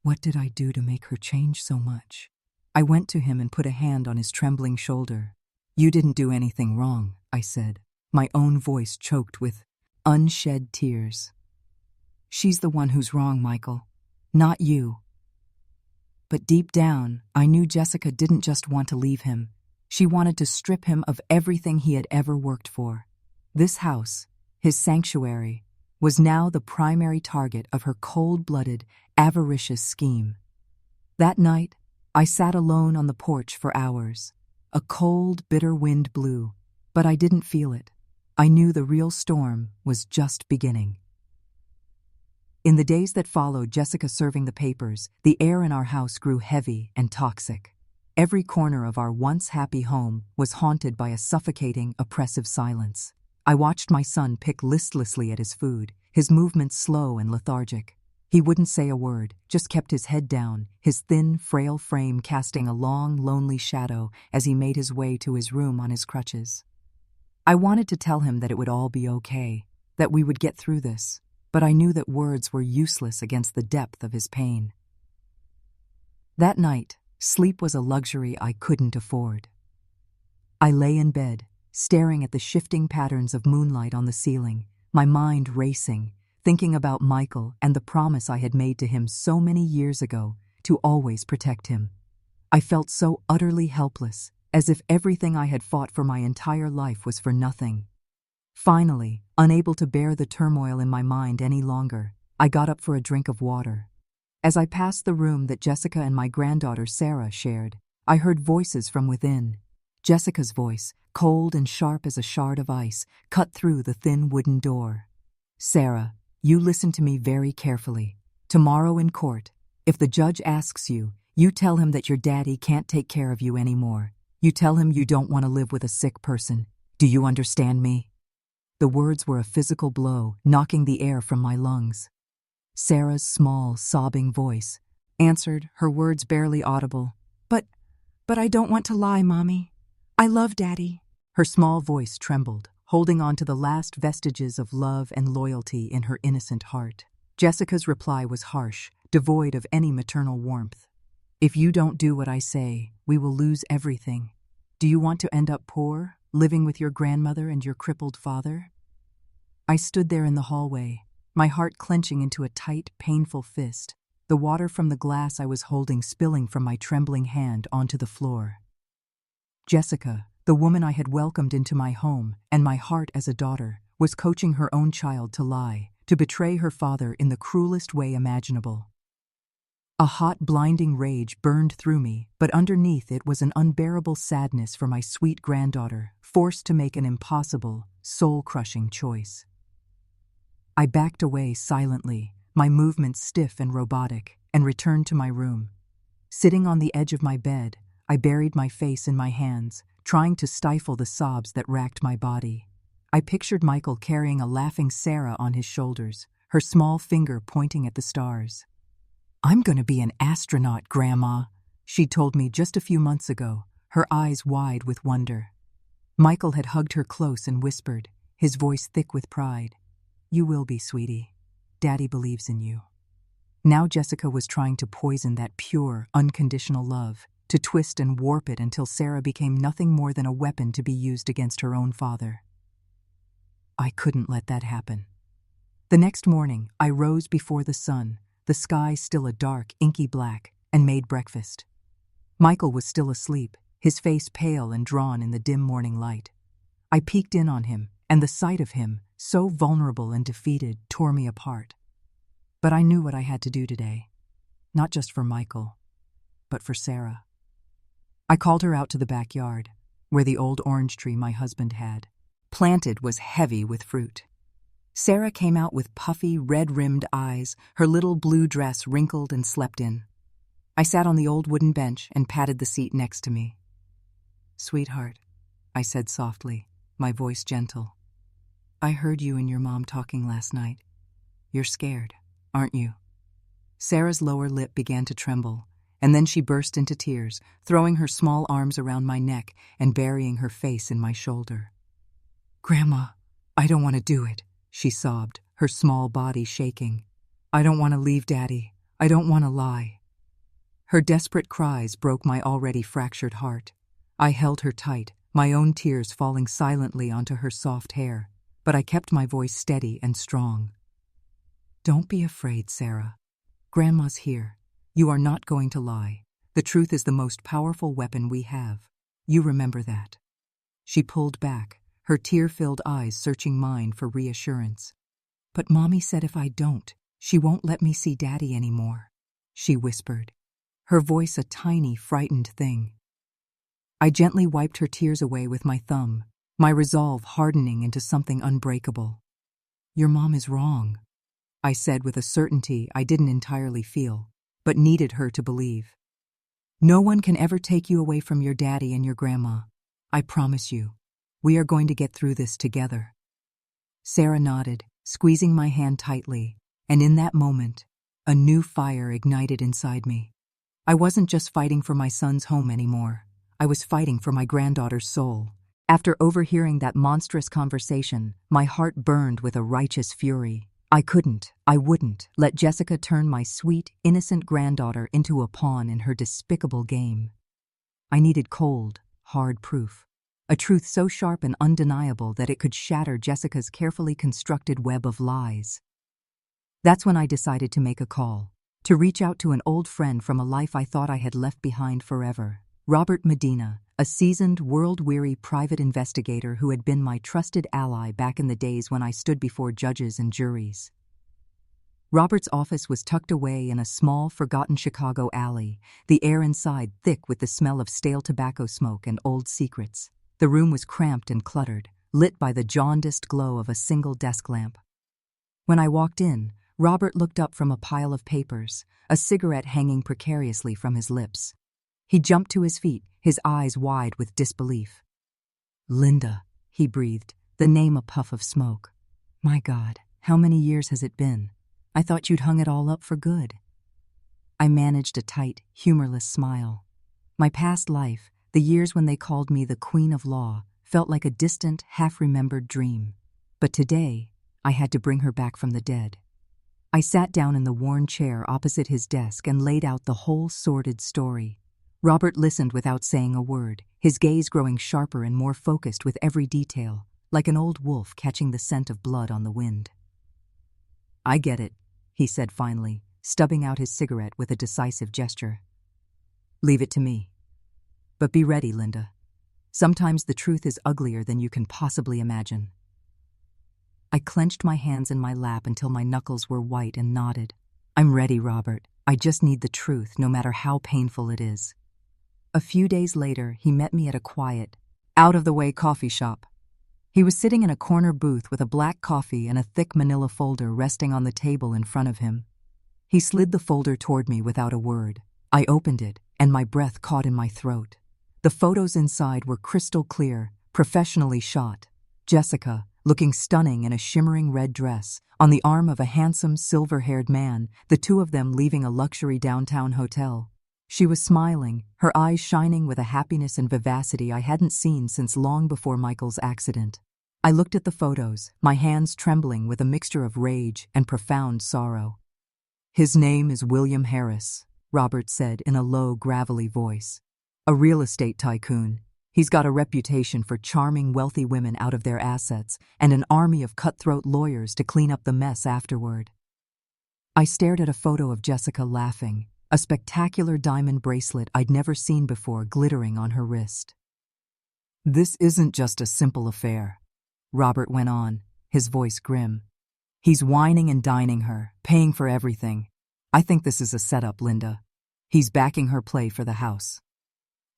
"What did I do to make her change so much?" I went to him and put a hand on his trembling shoulder. "You didn't do anything wrong," I said, my own voice choked with unshed tears. "She's the one who's wrong, Michael, not you." But deep down, I knew Jessica didn't just want to leave him. She wanted to strip him of everything he had ever worked for. This house, his sanctuary, was now the primary target of her cold-blooded, avaricious scheme. That night, I sat alone on the porch for hours. A cold, bitter wind blew, but I didn't feel it. I knew the real storm was just beginning. In the days that followed Jessica serving the papers, the air in our house grew heavy and toxic. Every corner of our once happy home was haunted by a suffocating, oppressive silence. I watched my son pick listlessly at his food, his movements slow and lethargic. He wouldn't say a word, just kept his head down, his thin, frail frame casting a long, lonely shadow as he made his way to his room on his crutches. I wanted to tell him that it would all be okay, that we would get through this, but I knew that words were useless against the depth of his pain. That night, sleep was a luxury I couldn't afford. I lay in bed, staring at the shifting patterns of moonlight on the ceiling, my mind racing, thinking about Michael and the promise I had made to him so many years ago to always protect him. I felt so utterly helpless, as if everything I had fought for my entire life was for nothing. Finally, unable to bear the turmoil in my mind any longer, I got up for a drink of water. As I passed the room that Jessica and my granddaughter Sarah shared, I heard voices from within. Jessica's voice, cold and sharp as a shard of ice, cut through the thin wooden door. "Sarah, you listen to me very carefully. Tomorrow in court, if the judge asks you, you tell him that your daddy can't take care of you anymore. You tell him you don't want to live with a sick person. Do you understand me?" The words were a physical blow, knocking the air from my lungs. Sarah's small, sobbing voice answered, her words barely audible. But I don't want to lie, Mommy. I love Daddy." Her small voice trembled, holding on to the last vestiges of love and loyalty in her innocent heart. Jessica's reply was harsh, devoid of any maternal warmth. "If you don't do what I say, we will lose everything. Do you want to end up poor, living with your grandmother and your crippled father?" I stood there in the hallway, my heart clenching into a tight, painful fist, the water from the glass I was holding spilling from my trembling hand onto the floor. Jessica, the woman I had welcomed into my home and my heart as a daughter, was coaching her own child to lie, to betray her father in the cruelest way imaginable. A hot, blinding rage burned through me, but underneath it was an unbearable sadness for my sweet granddaughter, forced to make an impossible, soul-crushing choice. I backed away silently, my movements stiff and robotic, and returned to my room. Sitting on the edge of my bed, I buried my face in my hands, trying to stifle the sobs that racked my body. I pictured Michael carrying a laughing Sarah on his shoulders, her small finger pointing at the stars. "I'm going to be an astronaut, Grandma," she told me just a few months ago, her eyes wide with wonder. Michael had hugged her close and whispered, his voice thick with pride, "You will be, sweetie. Daddy believes in you." Now Jessica was trying to poison that pure, unconditional love, to twist and warp it until Sarah became nothing more than a weapon to be used against her own father. I couldn't let that happen. The next morning, I rose before the sun, the sky still a dark, inky black, and made breakfast. Michael was still asleep, his face pale and drawn in the dim morning light. I peeked in on him, and the sight of him, so vulnerable and defeated, tore me apart. But I knew what I had to do today. Not just for Michael, but for Sarah. I called her out to the backyard, where the old orange tree my husband had planted was heavy with fruit. Sarah came out with puffy, red-rimmed eyes, her little blue dress wrinkled and slept in. I sat on the old wooden bench and patted the seat next to me. "Sweetheart," I said softly, my voice gentle. "I heard you and your mom talking last night. You're scared, aren't you?" Sarah's lower lip began to tremble, and then she burst into tears, throwing her small arms around my neck and burying her face in my shoulder. "Grandma, I don't want to do it," she sobbed, her small body shaking. "I don't want to leave Daddy. I don't want to lie." Her desperate cries broke my already fractured heart. I held her tight, my own tears falling silently onto her soft hair, but I kept my voice steady and strong. "Don't be afraid, Sarah. Grandma's here. You are not going to lie. The truth is the most powerful weapon we have. You remember that." She pulled back, her tear-filled eyes searching mine for reassurance. "But Mommy said if I don't, she won't let me see Daddy anymore," she whispered, her voice a tiny, frightened thing. I gently wiped her tears away with my thumb, my resolve hardening into something unbreakable. "Your mom is wrong," I said with a certainty I didn't entirely feel, but needed her to believe. "No one can ever take you away from your daddy and your grandma. I promise you. We are going to get through this together." Sarah nodded, squeezing my hand tightly, and in that moment, a new fire ignited inside me. I wasn't just fighting for my son's home anymore. I was fighting for my granddaughter's soul. After overhearing that monstrous conversation, my heart burned with a righteous fury. I wouldn't let Jessica turn my sweet, innocent granddaughter into a pawn in her despicable game. I needed cold, hard proof. A truth so sharp and undeniable that it could shatter Jessica's carefully constructed web of lies. That's when I decided to make a call, to reach out to an old friend from a life I thought I had left behind forever. Robert Medina, a seasoned, world-weary private investigator who had been my trusted ally back in the days when I stood before judges and juries. Robert's office was tucked away in a small, forgotten Chicago alley, the air inside thick with the smell of stale tobacco smoke and old secrets. The room was cramped and cluttered, lit by the jaundiced glow of a single desk lamp. When I walked in, Robert looked up from a pile of papers, a cigarette hanging precariously from his lips. He jumped to his feet, his eyes wide with disbelief. "Linda," he breathed, the name a puff of smoke. "My God, how many years has it been? I thought you'd hung it all up for good." I managed a tight, humorless smile. My past life, the years when they called me the Queen of Law, felt like a distant, half-remembered dream. But today, I had to bring her back from the dead. I sat down in the worn chair opposite his desk and laid out the whole sordid story. Robert listened without saying a word, his gaze growing sharper and more focused with every detail, like an old wolf catching the scent of blood on the wind. "I get it," he said finally, stubbing out his cigarette with a decisive gesture. "Leave it to me. But be ready, Linda. Sometimes the truth is uglier than you can possibly imagine." I clenched my hands in my lap until my knuckles were white and knotted. "I'm ready, Robert. I just need the truth, no matter how painful it is." A few days later, he met me at a quiet, out-of-the-way coffee shop. He was sitting in a corner booth with a black coffee and a thick manila folder resting on the table in front of him. He slid the folder toward me without a word. I opened it, and my breath caught in my throat. The photos inside were crystal clear, professionally shot. Jessica, looking stunning in a shimmering red dress, on the arm of a handsome, silver-haired man, the two of them leaving a luxury downtown hotel. She was smiling, her eyes shining with a happiness and vivacity I hadn't seen since long before Michael's accident. I looked at the photos, my hands trembling with a mixture of rage and profound sorrow. "His name is William Harris," Robert said in a low, gravelly voice. "A real estate tycoon. He's got a reputation for charming wealthy women out of their assets and an army of cutthroat lawyers to clean up the mess afterward." I stared at a photo of Jessica laughing, a spectacular diamond bracelet I'd never seen before glittering on her wrist. "This isn't just a simple affair," Robert went on, his voice grim. "He's wining and dining her, paying for everything. I think this is a setup, Linda. He's backing her play for the house."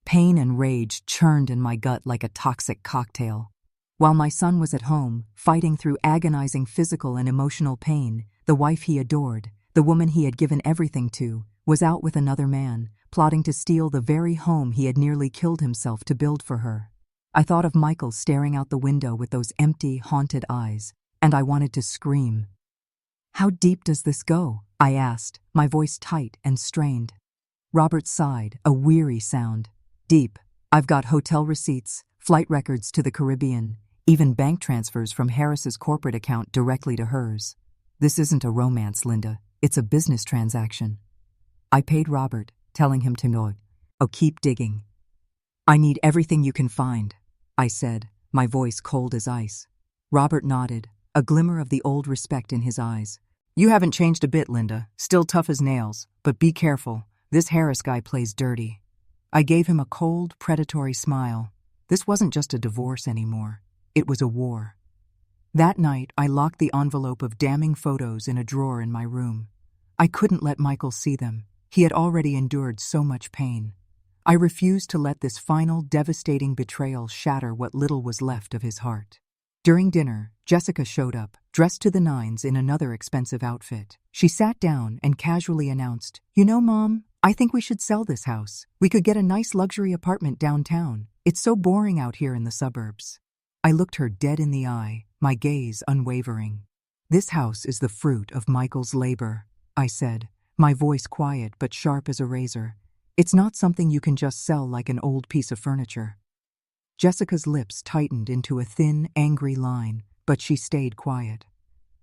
Pain and rage churned in my gut like a toxic cocktail. While my son was at home, fighting through agonizing physical and emotional pain, the wife he adored, the woman he had given everything to, was out with another man, plotting to steal the very home he had nearly killed himself to build for her. I thought of Michael staring out the window with those empty, haunted eyes, and I wanted to scream. "How deep does this go?" I asked, my voice tight and strained. Robert sighed, a weary sound. "Deep. I've got hotel receipts, flight records to the Caribbean, even bank transfers from Harris's corporate account directly to hers. This isn't a romance, Linda. It's a business transaction." I paid Robert, telling him to know. "Oh, keep digging." "I need everything you can find," I said, my voice cold as ice. Robert nodded, a glimmer of the old respect in his eyes. "You haven't changed a bit, Linda. Still tough as nails. But be careful. This Harris guy plays dirty." I gave him a cold, predatory smile. This wasn't just a divorce anymore. It was a war. That night, I locked the envelope of damning photos in a drawer in my room. I couldn't let Michael see them. He had already endured so much pain. I refused to let this final, devastating betrayal shatter what little was left of his heart. During dinner, Jessica showed up, dressed to the nines in another expensive outfit. She sat down and casually announced, "You know, Mom, I think we should sell this house. We could get a nice luxury apartment downtown. It's so boring out here in the suburbs." I looked her dead in the eye, my gaze unwavering. "This house is the fruit of Michael's labor," I said, my voice quiet but sharp as a razor. "It's not something you can just sell like an old piece of furniture." Jessica's lips tightened into a thin, angry line, but she stayed quiet.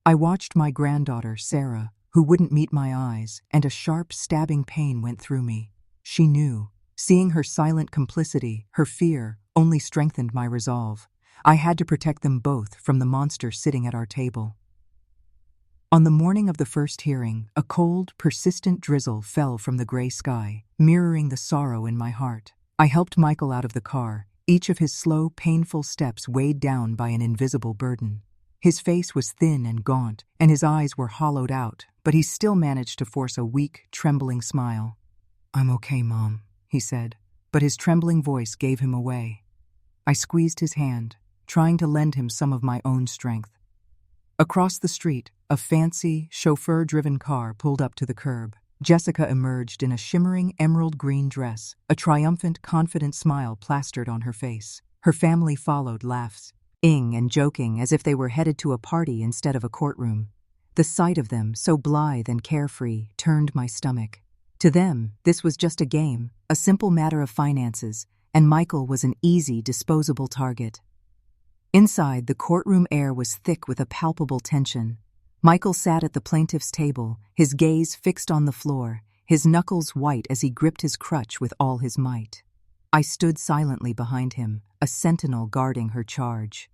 I watched my granddaughter, Sarah, who wouldn't meet my eyes, and a sharp, stabbing pain went through me. She knew. Seeing her silent complicity, her fear, only strengthened my resolve. I had to protect them both from the monster sitting at our table. On the morning of the first hearing, a cold, persistent drizzle fell from the gray sky, mirroring the sorrow in my heart. I helped Michael out of the car, each of his slow, painful steps weighed down by an invisible burden. His face was thin and gaunt, and his eyes were hollowed out, but he still managed to force a weak, trembling smile. "I'm okay, Mom," he said, but his trembling voice gave him away. I squeezed his hand, trying to lend him some of my own strength. Across the street, a fancy, chauffeur-driven car pulled up to the curb. Jessica emerged in a shimmering emerald green dress, a triumphant, confident smile plastered on her face. Her family followed, laughing and joking as if they were headed to a party instead of a courtroom. The sight of them, so blithe and carefree, turned my stomach. To them, this was just a game, a simple matter of finances, and Michael was an easy, disposable target. Inside, the courtroom air was thick with a palpable tension. Michael sat at the plaintiff's table, his gaze fixed on the floor, his knuckles white as he gripped his crutch with all his might. I stood silently behind him, a sentinel guarding her charge.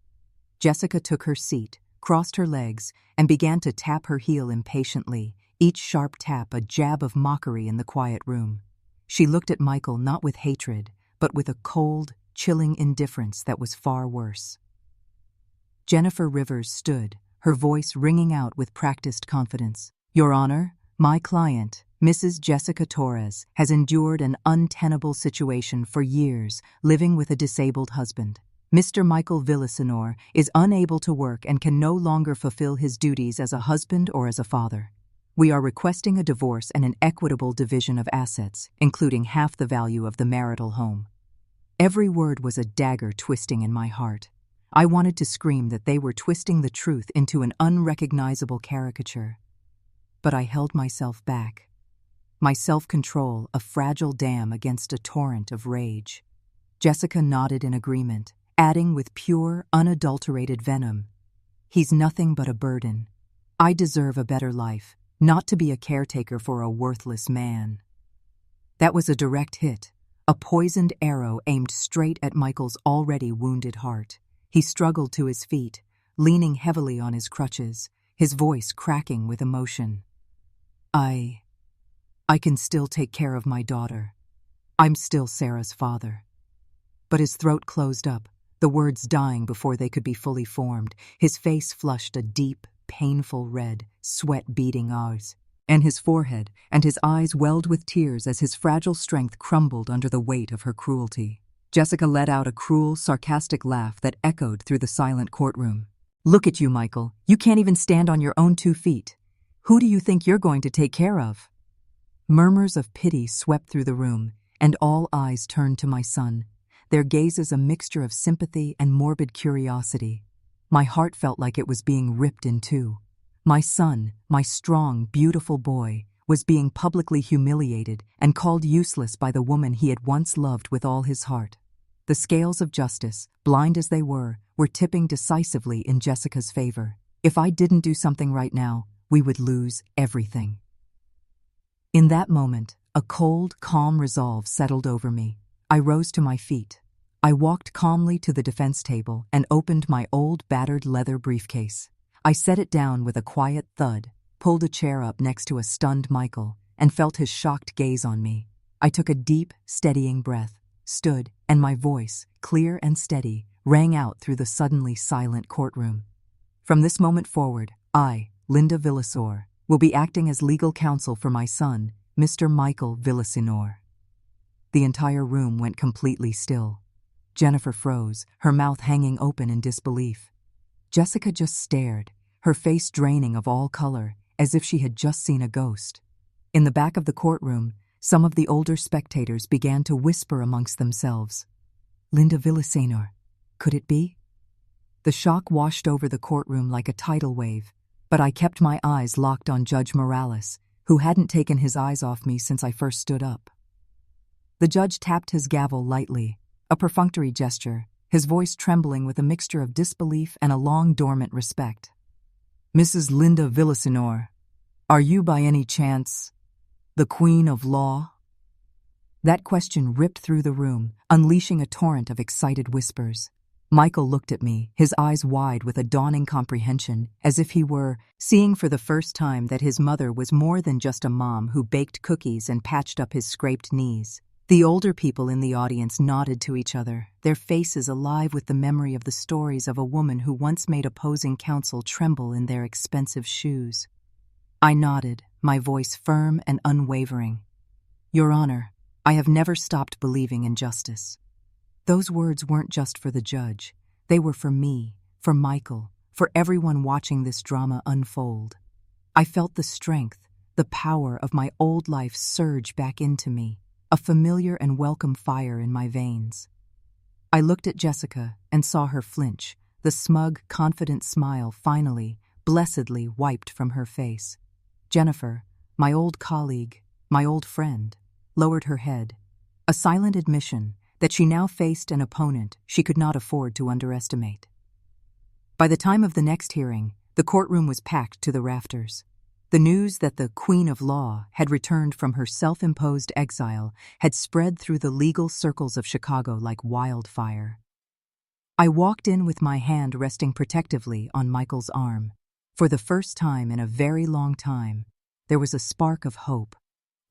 Jessica took her seat, crossed her legs, and began to tap her heel impatiently, each sharp tap a jab of mockery in the quiet room. She looked at Michael not with hatred, but with a cold, chilling indifference that was far worse. Jennifer Rivers stood, her voice ringing out with practiced confidence. "Your Honor, my client, Mrs. Jessica Torres, has endured an untenable situation for years, living with a disabled husband. Mr. Michael Villasenor is unable to work and can no longer fulfill his duties as a husband or as a father. We are requesting a divorce and an equitable division of assets, including half the value of the marital home." Every word was a dagger twisting in my heart. I wanted to scream that they were twisting the truth into an unrecognizable caricature. But I held myself back. My self-control a fragile dam against a torrent of rage. Jessica nodded in agreement, adding with pure, unadulterated venom, "He's nothing but a burden. I deserve a better life, not to be a caretaker for a worthless man." That was a direct hit, a poisoned arrow aimed straight at Michael's already wounded heart. He struggled to his feet, leaning heavily on his crutches, his voice cracking with emotion. I can still take care of my daughter. I'm still Sarah's father." But his throat closed up, the words dying before they could be fully formed. His face flushed a deep, painful red, sweat beading ours, and his forehead and his eyes welled with tears as his fragile strength crumbled under the weight of her cruelty. Jessica let out a cruel, sarcastic laugh that echoed through the silent courtroom. "Look at you, Michael. You can't even stand on your own 2 feet. Who do you think you're going to take care of?" Murmurs of pity swept through the room, and all eyes turned to my son, their gazes a mixture of sympathy and morbid curiosity. My heart felt like it was being ripped in two. My son, my strong, beautiful boy, was being publicly humiliated and called useless by the woman he had once loved with all his heart. The scales of justice, blind as they were tipping decisively in Jessica's favor. If I didn't do something right now, we would lose everything. In that moment, a cold, calm resolve settled over me. I rose to my feet. I walked calmly to the defense table and opened my old, battered leather briefcase. I set it down with a quiet thud, pulled a chair up next to a stunned Michael, and felt his shocked gaze on me. I took a deep, steadying breath, stood, and my voice, clear and steady, rang out through the suddenly silent courtroom. "From this moment forward, I, Linda Villasor, will be acting as legal counsel for my son, Mr. Michael Villasenor." The entire room went completely still. Jennifer froze, her mouth hanging open in disbelief. Jessica just stared, her face draining of all color, as if she had just seen a ghost. In the back of the courtroom, some of the older spectators began to whisper amongst themselves. "Linda Villasenor, could it be?" The shock washed over the courtroom like a tidal wave, but I kept my eyes locked on Judge Morales, who hadn't taken his eyes off me since I first stood up. The judge tapped his gavel lightly, a perfunctory gesture, his voice trembling with a mixture of disbelief and a long-dormant respect. "Mrs. Linda Villasenor, are you by any chance the Queen of Law?" That question ripped through the room, unleashing a torrent of excited whispers. Michael looked at me, his eyes wide with a dawning comprehension, as if he were seeing for the first time that his mother was more than just a mom who baked cookies and patched up his scraped knees. The older people in the audience nodded to each other, their faces alive with the memory of the stories of a woman who once made opposing counsel tremble in their expensive shoes. I nodded, my voice firm and unwavering. Your Honor, I have never stopped believing in justice. Those words weren't just for the judge. They were for me, for Michael, for everyone watching this drama unfold. I felt the strength, the power of my old life surge back into me, a familiar and welcome fire in my veins. I looked at Jessica and saw her flinch, the smug, confident smile finally, blessedly wiped from her face. Jennifer, my old colleague, my old friend, lowered her head, a silent admission that she now faced an opponent she could not afford to underestimate. By the time of the next hearing, the courtroom was packed to the rafters. The news that the Queen of Law had returned from her self-imposed exile had spread through the legal circles of Chicago like wildfire. I walked in with my hand resting protectively on Michael's arm. For the first time in a very long time, there was a spark of hope,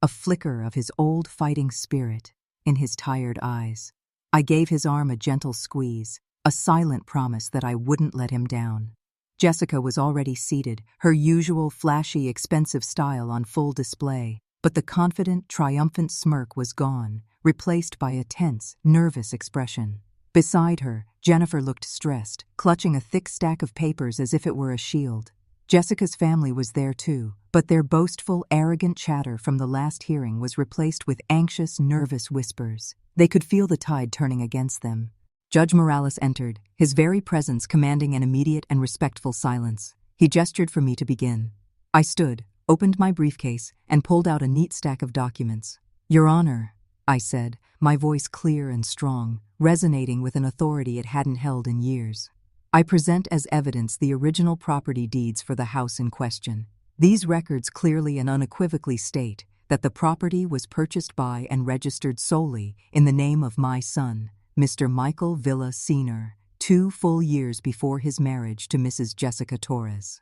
a flicker of his old fighting spirit in his tired eyes. I gave his arm a gentle squeeze, a silent promise that I wouldn't let him down. Jessica was already seated, her usual flashy, expensive style on full display, but the confident, triumphant smirk was gone, replaced by a tense, nervous expression. Beside her, Jennifer looked stressed, clutching a thick stack of papers as if it were a shield. Jessica's family was there too, but their boastful, arrogant chatter from the last hearing was replaced with anxious, nervous whispers. They could feel the tide turning against them. Judge Morales entered, his very presence commanding an immediate and respectful silence. He gestured for me to begin. I stood, opened my briefcase, and pulled out a neat stack of documents. Your Honor, I said, my voice clear and strong, resonating with an authority it hadn't held in years. I present as evidence the original property deeds for the house in question. These records clearly and unequivocally state that the property was purchased by and registered solely in the name of my son, Mr. Michael Villa Sr., 2 full years before his marriage to Mrs. Jessica Torres.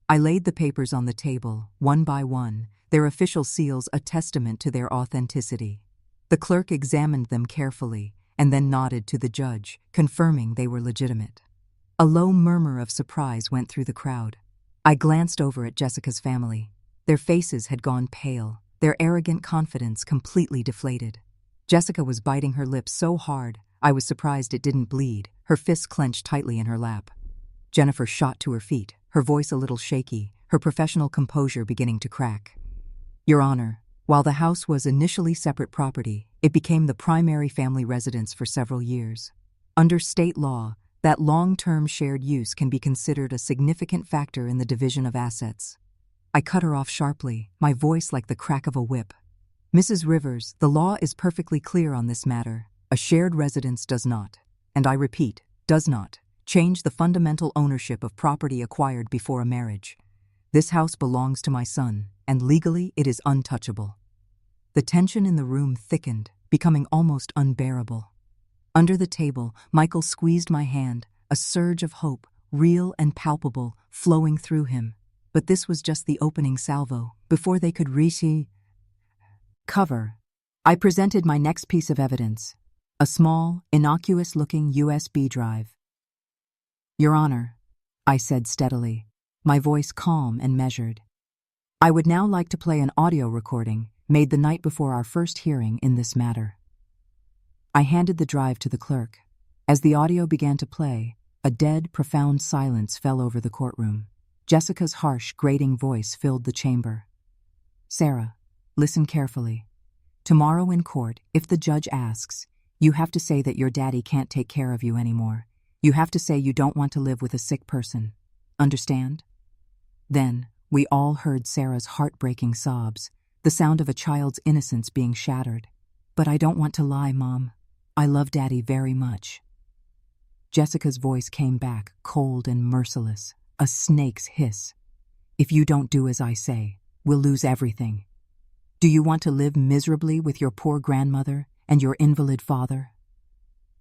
I laid the papers on the table, one by one, their official seals a testament to their authenticity. The clerk examined them carefully and then nodded to the judge, confirming they were legitimate. A low murmur of surprise went through the crowd. I glanced over at Jessica's family. Their faces had gone pale, their arrogant confidence completely deflated. Jessica was biting her lips so hard, I was surprised it didn't bleed, her fists clenched tightly in her lap. Jennifer shot to her feet, her voice a little shaky, her professional composure beginning to crack. Your Honor, while the house was initially separate property, it became the primary family residence for several years. Under state law, that long-term shared use can be considered a significant factor in the division of assets. I cut her off sharply, my voice like the crack of a whip. Mrs. Rivers, the law is perfectly clear on this matter. A shared residence does not, and I repeat, does not, change the fundamental ownership of property acquired before a marriage. This house belongs to my son, and legally it is untouchable. The tension in the room thickened, becoming almost unbearable. Under the table, Michael squeezed my hand, a surge of hope, real and palpable, flowing through him. But this was just the opening salvo. Before they could recover, I presented my next piece of evidence, a small, innocuous-looking USB drive. Your Honor, I said steadily, my voice calm and measured. I would now like to play an audio recording made the night before our first hearing in this matter. I handed the drive to the clerk. As the audio began to play, a dead, profound silence fell over the courtroom. Jessica's harsh, grating voice filled the chamber. Sarah, listen carefully. Tomorrow in court, if the judge asks, you have to say that your daddy can't take care of you anymore. You have to say you don't want to live with a sick person. Understand? Then, we all heard Sarah's heartbreaking sobs, the sound of a child's innocence being shattered. But I don't want to lie, Mom. I love Daddy very much. Jessica's voice came back, cold and merciless, a snake's hiss. If you don't do as I say, we'll lose everything. Do you want to live miserably with your poor grandmother and your invalid father?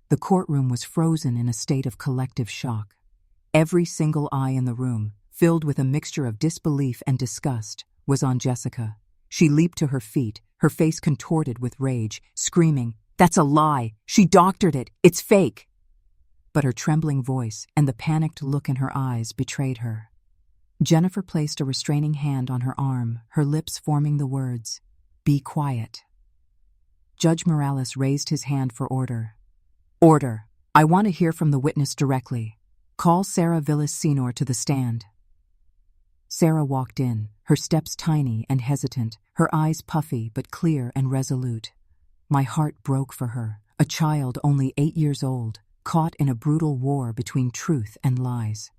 The courtroom was frozen in a state of collective shock. Every single eye in the room, filled with a mixture of disbelief and disgust, was on Jessica. She leaped to her feet, her face contorted with rage, screaming, "That's a lie! She doctored it! It's fake!" But her trembling voice and the panicked look in her eyes betrayed her. Jennifer placed a restraining hand on her arm, her lips forming the words, "Be quiet." Judge Morales raised his hand for order. "Order. I want to hear from the witness directly. Call Sarah Villas-Senior to the stand." Sarah walked in, her steps tiny and hesitant, her eyes puffy but clear and resolute. My heart broke for her, a child only 8 years old, caught in a brutal war between truth and lies.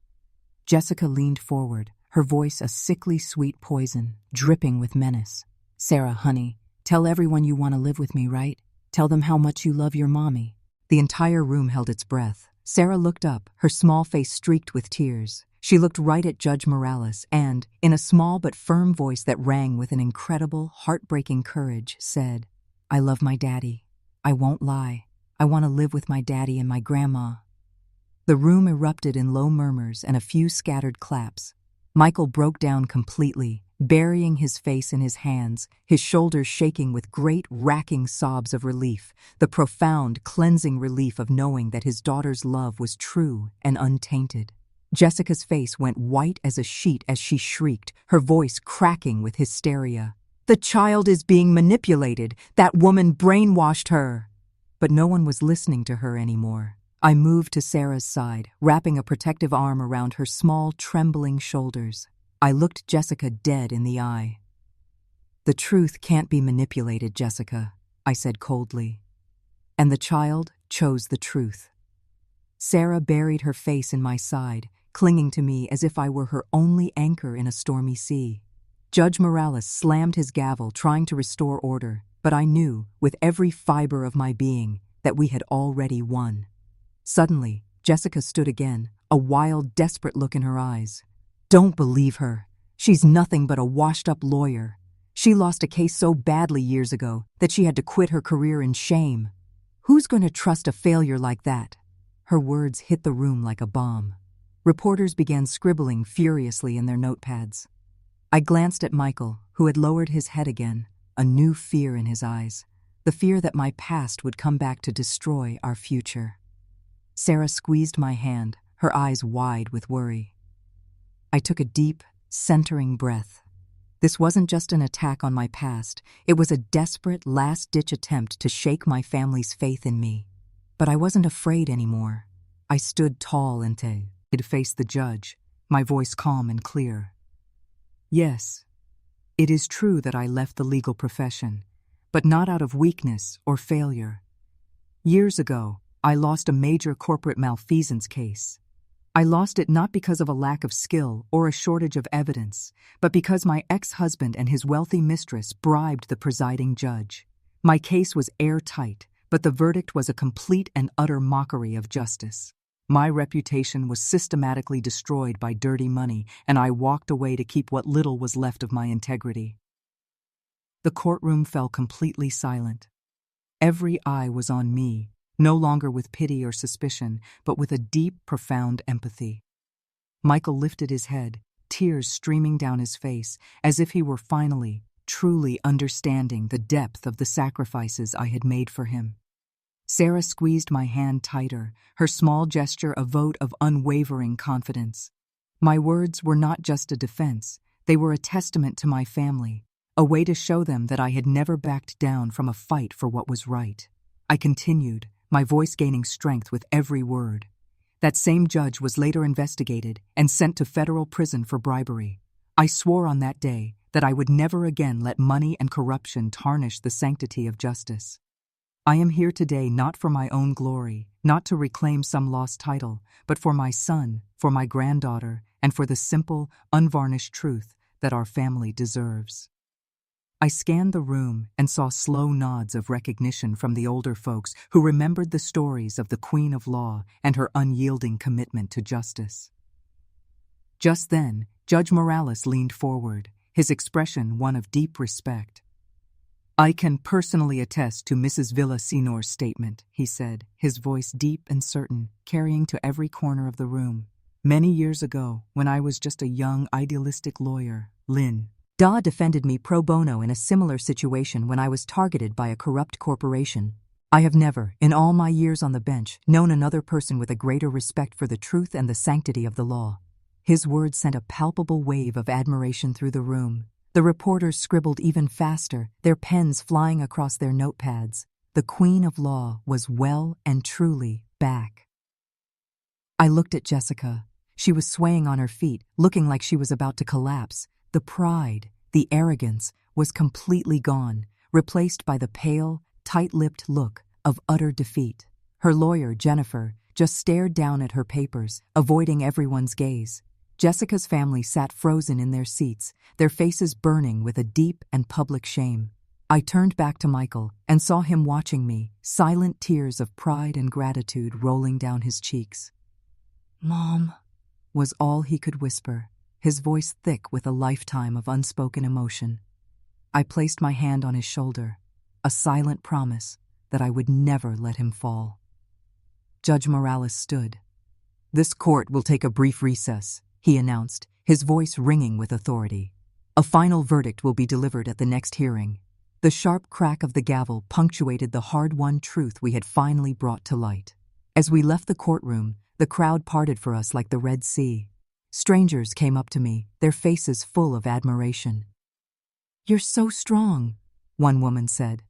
Jessica leaned forward, her voice a sickly sweet poison, dripping with menace. "Sarah, honey, tell everyone you want to live with me, right? Tell them how much you love your mommy." The entire room held its breath. Sarah looked up, her small face streaked with tears. She looked right at Judge Morales and, in a small but firm voice that rang with an incredible, heartbreaking courage, said, "I love my daddy. I won't lie. I want to live with my daddy and my grandma." The room erupted in low murmurs and a few scattered claps. Michael broke down completely, burying his face in his hands, his shoulders shaking with great, racking sobs of relief, the profound, cleansing relief of knowing that his daughter's love was true and untainted. Jessica's face went white as a sheet as she shrieked, her voice cracking with hysteria. "The child is being manipulated. That woman brainwashed her." But no one was listening to her anymore. I moved to Sarah's side, wrapping a protective arm around her small, trembling shoulders. I looked Jessica dead in the eye. "The truth can't be manipulated, Jessica," I said coldly. And the child chose the truth. Sarah buried her face in my side, clinging to me as if I were her only anchor in a stormy sea. Judge Morales slammed his gavel, trying to restore order, but I knew, with every fiber of my being, that we had already won. Suddenly, Jessica stood again, a wild, desperate look in her eyes. "Don't believe her. She's nothing but a washed-up lawyer. She lost a case so badly years ago that she had to quit her career in shame. Who's going to trust a failure like that?" Her words hit the room like a bomb. Reporters began scribbling furiously in their notepads. I glanced at Michael, who had lowered his head again, a new fear in his eyes, the fear that my past would come back to destroy our future. Sarah squeezed my hand, her eyes wide with worry. I took a deep, centering breath. This wasn't just an attack on my past, it was a desperate, last-ditch attempt to shake my family's faith in me. But I wasn't afraid anymore. I stood tall and faced the judge, my voice calm and clear. "Yes, it is true that I left the legal profession, but not out of weakness or failure. Years ago, I lost a major corporate malfeasance case. I lost it not because of a lack of skill or a shortage of evidence, but because my ex-husband and his wealthy mistress bribed the presiding judge. My case was airtight, but the verdict was a complete and utter mockery of justice. My reputation was systematically destroyed by dirty money, and I walked away to keep what little was left of my integrity." The courtroom fell completely silent. Every eye was on me, no longer with pity or suspicion, but with a deep, profound empathy. Michael lifted his head, tears streaming down his face, as if he were finally, truly understanding the depth of the sacrifices I had made for him. Sarah squeezed my hand tighter, her small gesture a vote of unwavering confidence. My words were not just a defense, they were a testament to my family, a way to show them that I had never backed down from a fight for what was right. I continued, my voice gaining strength with every word. That same judge was later investigated and sent to federal prison for bribery. I swore on that day that I would never again let money and corruption tarnish the sanctity of justice. I am here today not for my own glory, not to reclaim some lost title, but for my son, for my granddaughter, and for the simple, unvarnished truth that our family deserves. I scanned the room and saw slow nods of recognition from the older folks who remembered the stories of the Queen of Law and her unyielding commitment to justice. Just then, Judge Morales leaned forward, his expression one of deep respect. "I can personally attest to Mrs. Villas-Senior's statement," he said, his voice deep and certain, carrying to every corner of the room. "Many years ago, when I was just a young, idealistic lawyer, Lynn, Da defended me pro bono in a similar situation when I was targeted by a corrupt corporation. I have never, in all my years on the bench, known another person with a greater respect for the truth and the sanctity of the law. His words sent a palpable wave of admiration through the room. The reporters scribbled even faster, their pens flying across their notepads. The Queen of Law was well and truly back. I looked at Jessica. She was swaying on her feet, looking like she was about to collapse. The pride, the arrogance, was completely gone, replaced by the pale, tight-lipped look of utter defeat. Her lawyer, Jennifer, just stared down at her papers, avoiding everyone's gaze. Jessica's family sat frozen in their seats, their faces burning with a deep and public shame. I turned back to Michael and saw him watching me, silent tears of pride and gratitude rolling down his cheeks. "Mom," was all he could whisper, his voice thick with a lifetime of unspoken emotion. I placed my hand on his shoulder, a silent promise that I would never let him fall. Judge Morales stood. "This court will take a brief recess," he announced, his voice ringing with authority. "A final verdict will be delivered at the next hearing." The sharp crack of the gavel punctuated the hard-won truth we had finally brought to light. As we left the courtroom, the crowd parted for us like the Red Sea. Strangers came up to me, their faces full of admiration. "You're so strong," one woman said.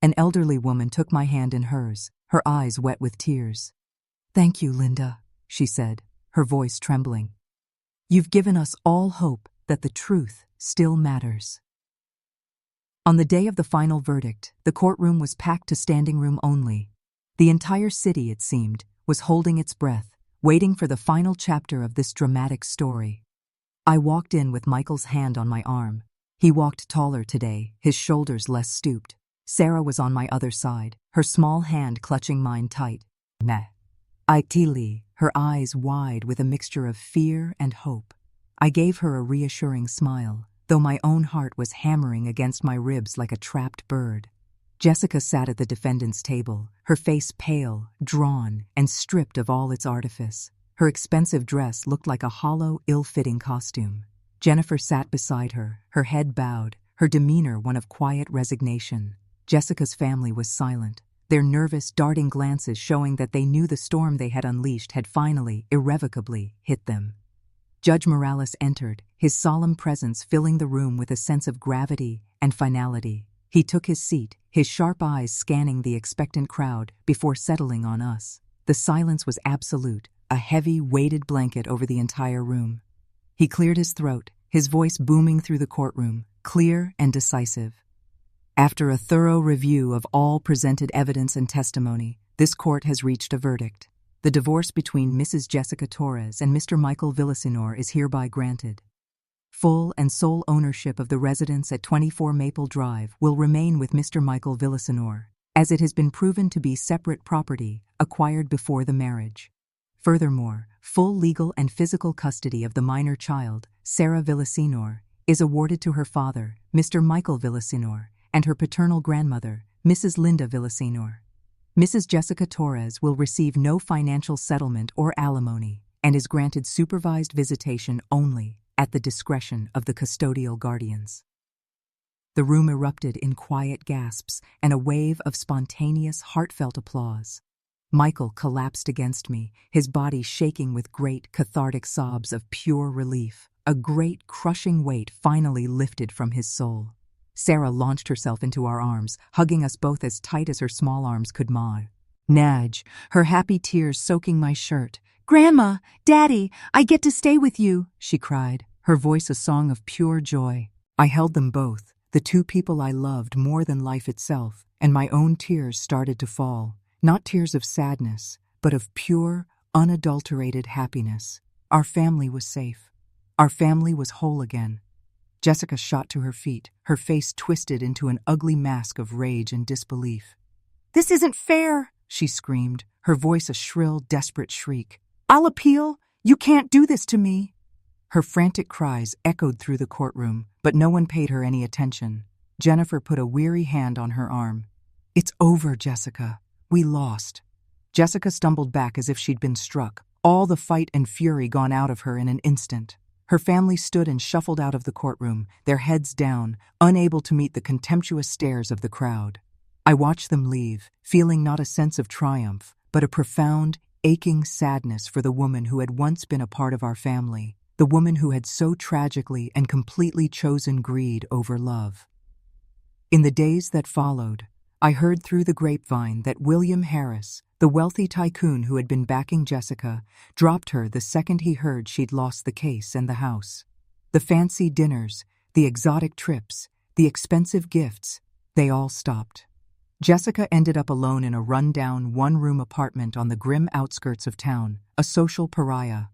An elderly woman took my hand in hers, her eyes wet with tears. "Thank you, Linda," she said, her voice trembling. "You've given us all hope that the truth still matters." On the day of the final verdict, the courtroom was packed to standing room only. The entire city, it seemed, was holding its breath, waiting for the final chapter of this dramatic story. I walked in with Michael's hand on my arm. He walked taller today, his shoulders less stooped. Sarah was on my other side, her small hand clutching mine tight. Itili, her eyes wide with a mixture of fear and hope. I gave her a reassuring smile, though my own heart was hammering against my ribs like a trapped bird. Jessica sat at the defendant's table, her face pale, drawn, and stripped of all its artifice. Her expensive dress looked like a hollow, ill-fitting costume. Jennifer sat beside her, her head bowed, her demeanor one of quiet resignation. Jessica's family was silent, their nervous, darting glances showing that they knew the storm they had unleashed had finally, irrevocably, hit them. Judge Morales entered, his solemn presence filling the room with a sense of gravity and finality. He took his seat, his sharp eyes scanning the expectant crowd before settling on us. The silence was absolute, a heavy, weighted blanket over the entire room. He cleared his throat, his voice booming through the courtroom, clear and decisive. "After a thorough review of all presented evidence and testimony, this court has reached a verdict. The divorce between Mrs. Jessica Torres and Mr. Michael Villasenor is hereby granted. Full and sole ownership of the residence at 24 Maple Drive will remain with Mr. Michael Villasenor, as it has been proven to be separate property acquired before the marriage. Furthermore, full legal and physical custody of the minor child, Sarah Villasenor, is awarded to her father, Mr. Michael Villasenor, and her paternal grandmother, Mrs. Linda Villasenor. Mrs. Jessica Torres will receive no financial settlement or alimony and is granted supervised visitation only at the discretion of the custodial guardians." The room erupted in quiet gasps and a wave of spontaneous, heartfelt applause. Michael collapsed against me, his body shaking with great, cathartic sobs of pure relief. A great, crushing weight finally lifted from his soul. Sarah launched herself into our arms, hugging us both as tight as her small arms could manage, her happy tears soaking my shirt. "Grandma, Daddy, I get to stay with you," she cried, her voice a song of pure joy. I held them both, the two people I loved more than life itself, and my own tears started to fall, not tears of sadness, but of pure, unadulterated happiness. Our family was safe. Our family was whole again. Jessica shot to her feet, her face twisted into an ugly mask of rage and disbelief. "This isn't fair," she screamed, her voice a shrill, desperate shriek. "I'll appeal. You can't do this to me." Her frantic cries echoed through the courtroom, but no one paid her any attention. Jennifer put a weary hand on her arm. "It's over, Jessica. We lost." Jessica stumbled back as if she'd been struck, all the fight and fury gone out of her in an instant. Her family stood and shuffled out of the courtroom, their heads down, unable to meet the contemptuous stares of the crowd. I watched them leave, feeling not a sense of triumph, but a profound, aching sadness for the woman who had once been a part of our family, the woman who had so tragically and completely chosen greed over love. In the days that followed, I heard through the grapevine that William Harris, the wealthy tycoon who had been backing Jessica, dropped her the second he heard she'd lost the case and the house. The fancy dinners, the exotic trips, the expensive gifts, they all stopped. Jessica ended up alone in a run-down, one-room apartment on the grim outskirts of town, a social pariah.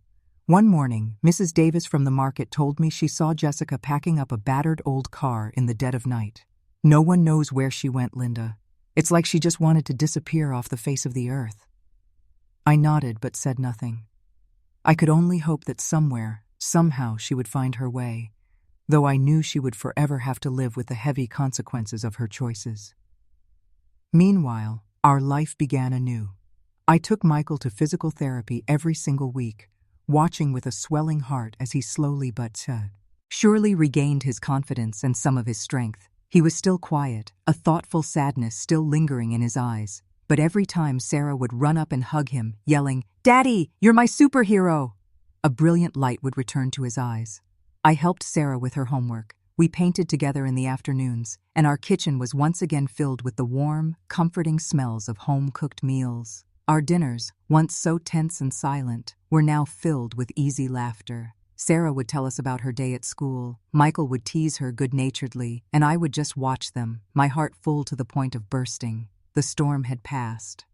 One morning, Mrs. Davis from the market told me she saw Jessica packing up a battered old car in the dead of night. No one knows where she went, Linda. It's like she just wanted to disappear off the face of the earth. I nodded but said nothing. I could only hope that somewhere, somehow she would find her way, though I knew she would forever have to live with the heavy consequences of her choices. Meanwhile, our life began anew. I took Michael to physical therapy every single week, watching with a swelling heart as he slowly but surely regained his confidence and some of his strength. He was still quiet, a thoughtful sadness still lingering in his eyes, but every time Sarah would run up and hug him, yelling, "Daddy, you're my superhero!" a brilliant light would return to his eyes. I helped Sarah with her homework. We painted together in the afternoons, and our kitchen was once again filled with the warm, comforting smells of home-cooked meals. Our dinners, once so tense and silent, were now filled with easy laughter. Sarah would tell us about her day at school, Michael would tease her good-naturedly, and I would just watch them, my heart full to the point of bursting. The storm had passed.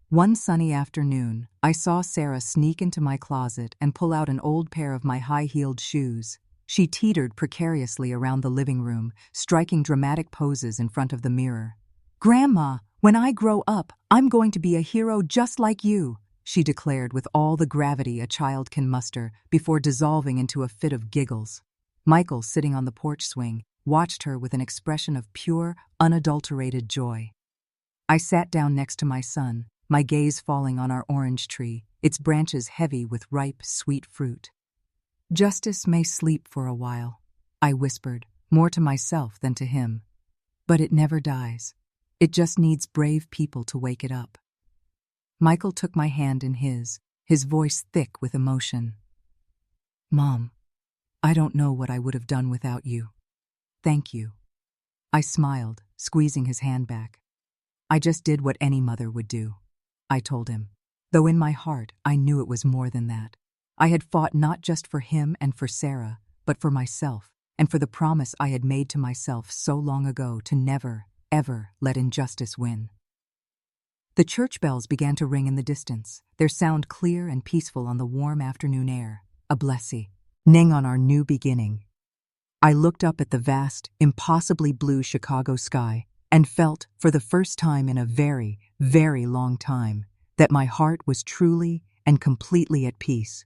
One sunny afternoon, I saw Sarah sneak into my closet and pull out an old pair of my high-heeled shoes. She teetered precariously around the living room, striking dramatic poses in front of the mirror. "Grandma, when I grow up, I'm going to be a hero just like you," she declared with all the gravity a child can muster before dissolving into a fit of giggles. Michael, sitting on the porch swing, watched her with an expression of pure, unadulterated joy. I sat down next to my son, my gaze falling on our orange tree, its branches heavy with ripe, sweet fruit. "Justice may sleep for a while," I whispered, more to myself than to him. "But it never dies. It just needs brave people to wake it up." Michael took my hand in his voice thick with emotion. "Mom, I don't know what I would have done without you. Thank you." I smiled, squeezing his hand back. "I just did what any mother would do," I told him, though in my heart I knew it was more than that. I had fought not just for him and for Sarah, but for myself, and for the promise I had made to myself so long ago to never, ever let injustice win. The church bells began to ring in the distance, their sound clear and peaceful on the warm afternoon air, a blessing on our new beginning. I looked up at the vast, impossibly blue Chicago sky and felt, for the first time in a very, very long time, that my heart was truly and completely at peace